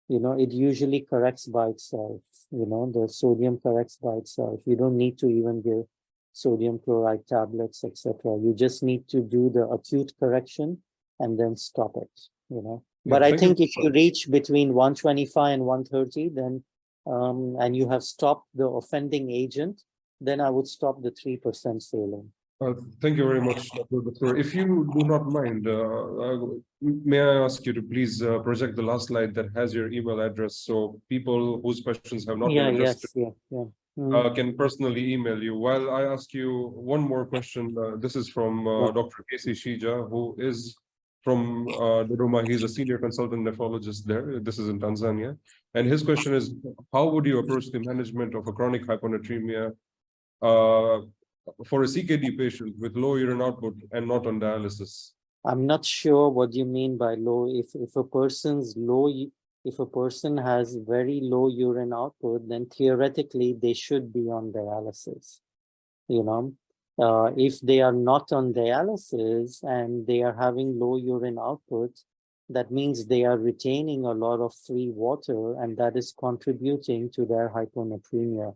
you know, it usually corrects by itself. You know, the sodium corrects by itself. You don't need to even give sodium chloride tablets, etc. You just need to do the acute correction and then stop it, you know. But I think if you reach between 125 and 130, then and you have stopped the offending agent, then I would stop the 3% saline. Thank you very much, Dr. Dastoor. If you do not mind, may I ask you to please project the last slide that has your email address, so people whose questions have not been addressed can personally email you. While I ask you one more question, this is from Dr. Casey Shija, who is from Dodoma. He's a senior consultant nephrologist there. This is in Tanzania. And his question is, how would you approach the management of a chronic hyponatremia for a CKD patient with low urine output and not on dialysis? I'm not sure what you mean by low. If a person has very low urine output, then theoretically they should be on dialysis. You know, If they are not on dialysis and they are having low urine output, that means they are retaining a lot of free water, and that is contributing to their hyponatremia.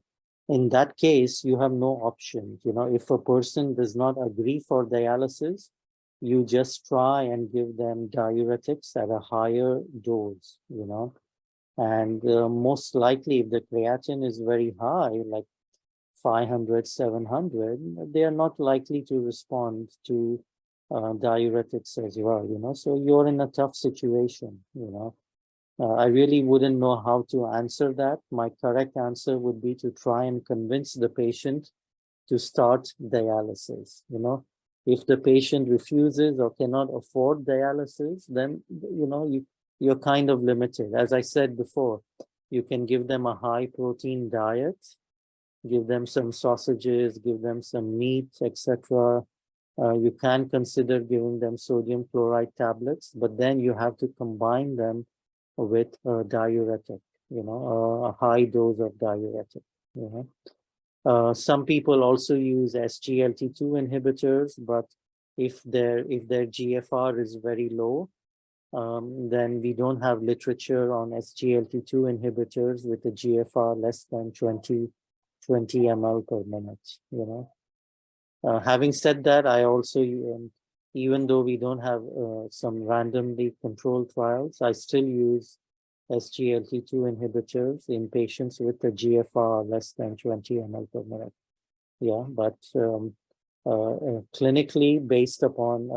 In that case, you have no option. If a person does not agree for dialysis, you just try and give them diuretics at a higher dose, and most likely if the creatinine is very high, like 500, 700, they are not likely to respond to diuretics as well, so you're in a tough situation. I really wouldn't know how to answer that. My correct answer would be to try and convince the patient to start dialysis. If the patient refuses or cannot afford dialysis, then you're kind of limited. As I said before, you can give them a high protein diet, give them some sausages, give them some meat, etc. You can consider giving them sodium chloride tablets, but then you have to combine them with a diuretic, a high dose of diuretic. Some people also use SGLT2 inhibitors, but if their GFR is very low, then we don't have literature on SGLT2 inhibitors with a GFR less than 20 ml per minute. Having said that, I also, even though we don't have some randomly controlled trials, I still use SGLT2 inhibitors in patients with a GFR less than 20 ml per minute. Yeah, but clinically, based upon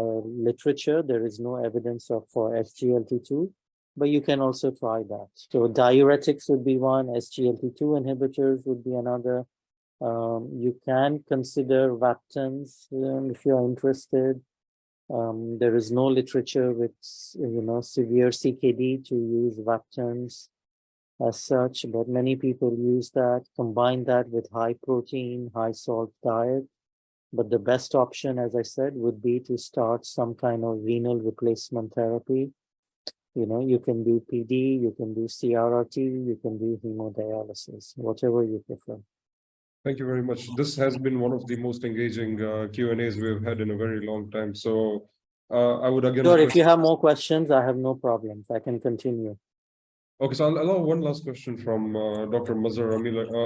literature, there is no evidence for SGLT2, but you can also try that. So diuretics would be one, SGLT2 inhibitors would be another. You can consider Vaptans if you're interested. There is no literature with severe CKD to use Vaptans as such, but many people use that. Combine that with high protein, high salt diet. But the best option, as I said, would be to start some kind of renal replacement therapy. You can do PD, you can do CRRT, you can do hemodialysis, whatever you prefer. Thank you very much. This has been one of the most engaging Q&As we've had in a very long time. So I would again... Sure, if you have more questions, I have no problems. I can continue. Okay, so I'll allow one last question from Dr. Mazhar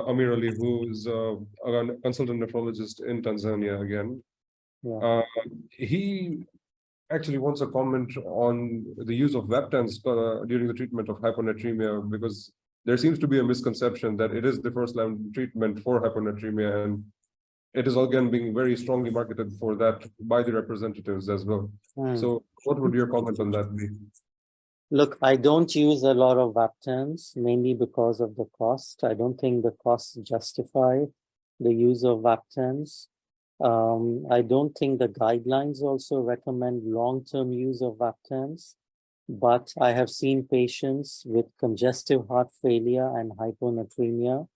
Amir Ali, who is a consultant nephrologist in Tanzania again. Yeah. He actually wants a comment on the use of Vaptans during the treatment of hyponatremia, because there seems to be a misconception that it is the first-line treatment for hyponatremia, and it is again being very strongly marketed for that by the representatives as well. So what would your comment on that be? Look, I don't use a lot of Vaptans, mainly because of the cost. I don't think the costs justify the use of Vaptans. I don't think the guidelines also recommend long-term use of Vaptans, but I have seen patients with congestive heart failure and hyponatremia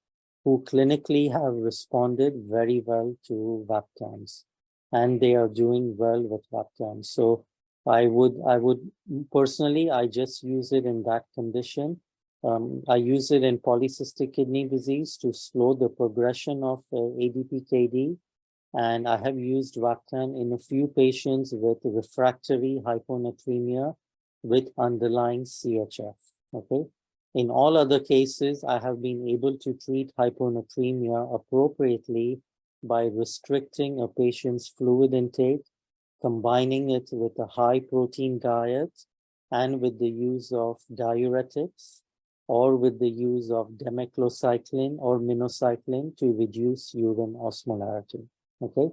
who clinically have responded very well to Vaptans, and they are doing well with Vaptans. So I would personally, I just use it in that condition. I use it in polycystic kidney disease to slow the progression of ADPKD. And I have used Vaptan in a few patients with refractory hyponatremia with underlying CHF, okay? In all other cases, I have been able to treat hyponatremia appropriately by restricting a patient's fluid intake, combining it with a high protein diet, and with the use of diuretics, or with the use of demeclocycline or minocycline to reduce urine osmolarity. Okay,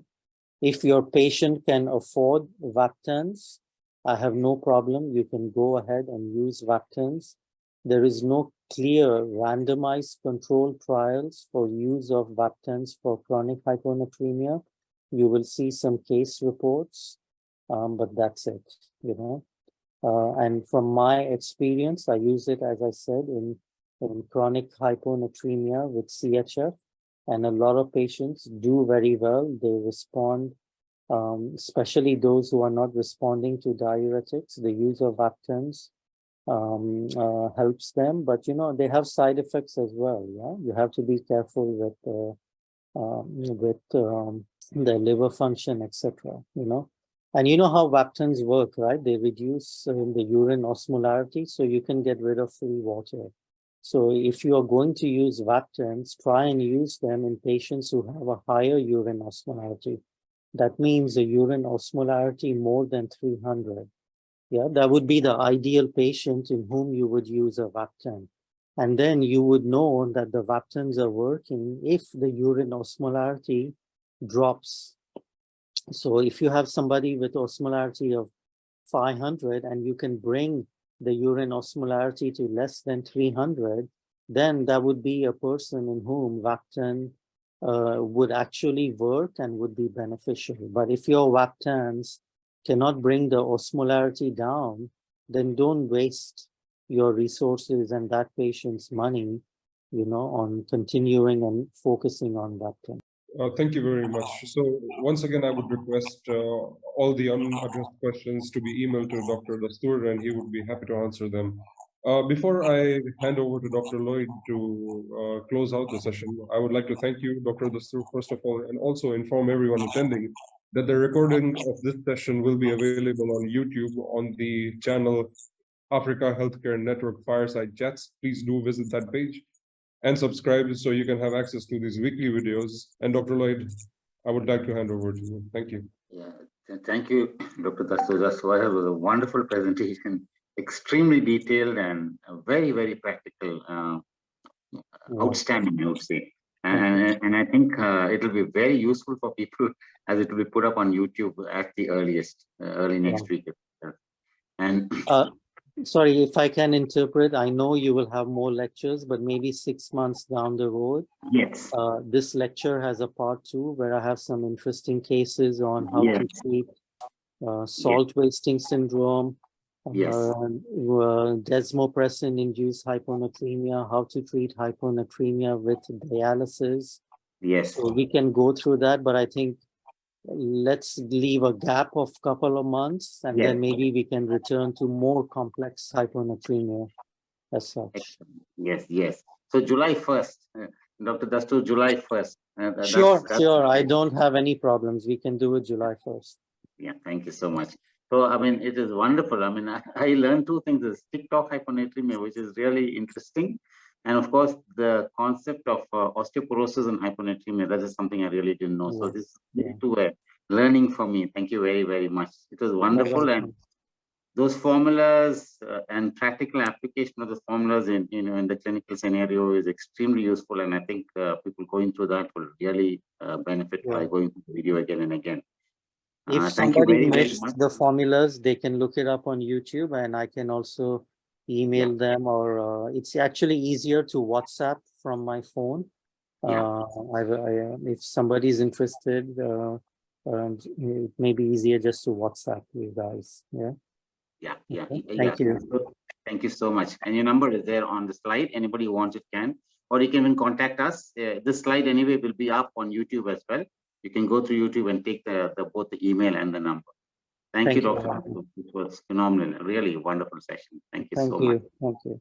if your patient can afford Vaptans, I have no problem. You can go ahead and use Vaptans. There is no clear randomized controlled trials for use of Vaptans for chronic hyponatremia. You will see some case reports, but that's it, and from my experience, I use it, as I said, in chronic hyponatremia with CHF. And a lot of patients do very well. They respond, especially those who are not responding to diuretics. The use of Vaptans helps them, but they have side effects as well. Yeah, you have to be careful with with their liver function, etc. And you know how Vaptans work, right? They reduce the urine osmolarity, so you can get rid of free water. So if you are going to use Vaptans, try and use them in patients who have a higher urine osmolarity. That means a urine osmolarity more than 300. Yeah, that would be the ideal patient in whom you would use a Vaptan. And then you would know that the Vaptans are working if the urine osmolarity drops. So if you have somebody with osmolarity of 500 and you can bring the urine osmolarity to less than 300, then that would be a person in whom Vaptan would actually work and would be beneficial. But if your Vaptans cannot bring the osmolarity down, then don't waste your resources and that patient's money, on continuing and focusing on Vaptan. Thank you very much. So once again, I would request all the unaddressed questions to be emailed to Dr. Dastoor, and he would be happy to answer them. Before I hand over to Dr. Lloyd to close out the session, I would like to thank you, Dr. Dastoor, first of all, and also inform everyone attending that the recording of this session will be available on YouTube on the channel Africa Healthcare Network Fireside Chats. Please do visit that page and subscribe so you can have access to these weekly videos. And Dr. Lloyd, I would like to hand over to you. Thank you. Yeah, thank you, Dr. Dastoor. It was a wonderful presentation, extremely detailed and very, very practical, outstanding, I would say. And I think it will be very useful for people as it will be put up on YouTube at the earliest, early next week. And sorry, if I can interpret, I know you will have more lectures, but maybe 6 months down the road. yes, This lecture has a part 2 where I have some interesting cases on how to treat salt wasting syndrome, desmopressin-induced hyponatremia, how to treat hyponatremia with dialysis. yes. So we can go through that, but I think let's leave a gap of a couple of months and then maybe we can return to more complex hyponatremia as such. Excellent. Yes. So July 1st, Dr. Dastoor, July 1st. Sure. I don't have any problems. We can do it July 1st. Yeah, thank you so much. So, I mean, it is wonderful. I mean, I learned 2 things, is TikTok hyponatremia, which is really interesting. And of course, the concept of osteoporosis and hyponatremia, that is something I really didn't know. So these 2 were learning for me. Thank you very, very much. It was wonderful. And those formulas and practical application of the formulas in the clinical scenario is extremely useful. And I think people going through that will really benefit by going through the video again and again. If somebody missed the formulas, they can look it up on YouTube, and I can also email them, or it's actually easier to WhatsApp from my phone. If somebody is interested, it may be easier just to WhatsApp you guys. Thank you. Thank you so much. And your number is there on the slide. Anybody who wants it can, or you can even contact us. This slide anyway will be up on YouTube as well. You can go through YouTube and take both the email and the number. Thank you, Dr. It was phenomenal, really wonderful session. Thank you so much. Thank you.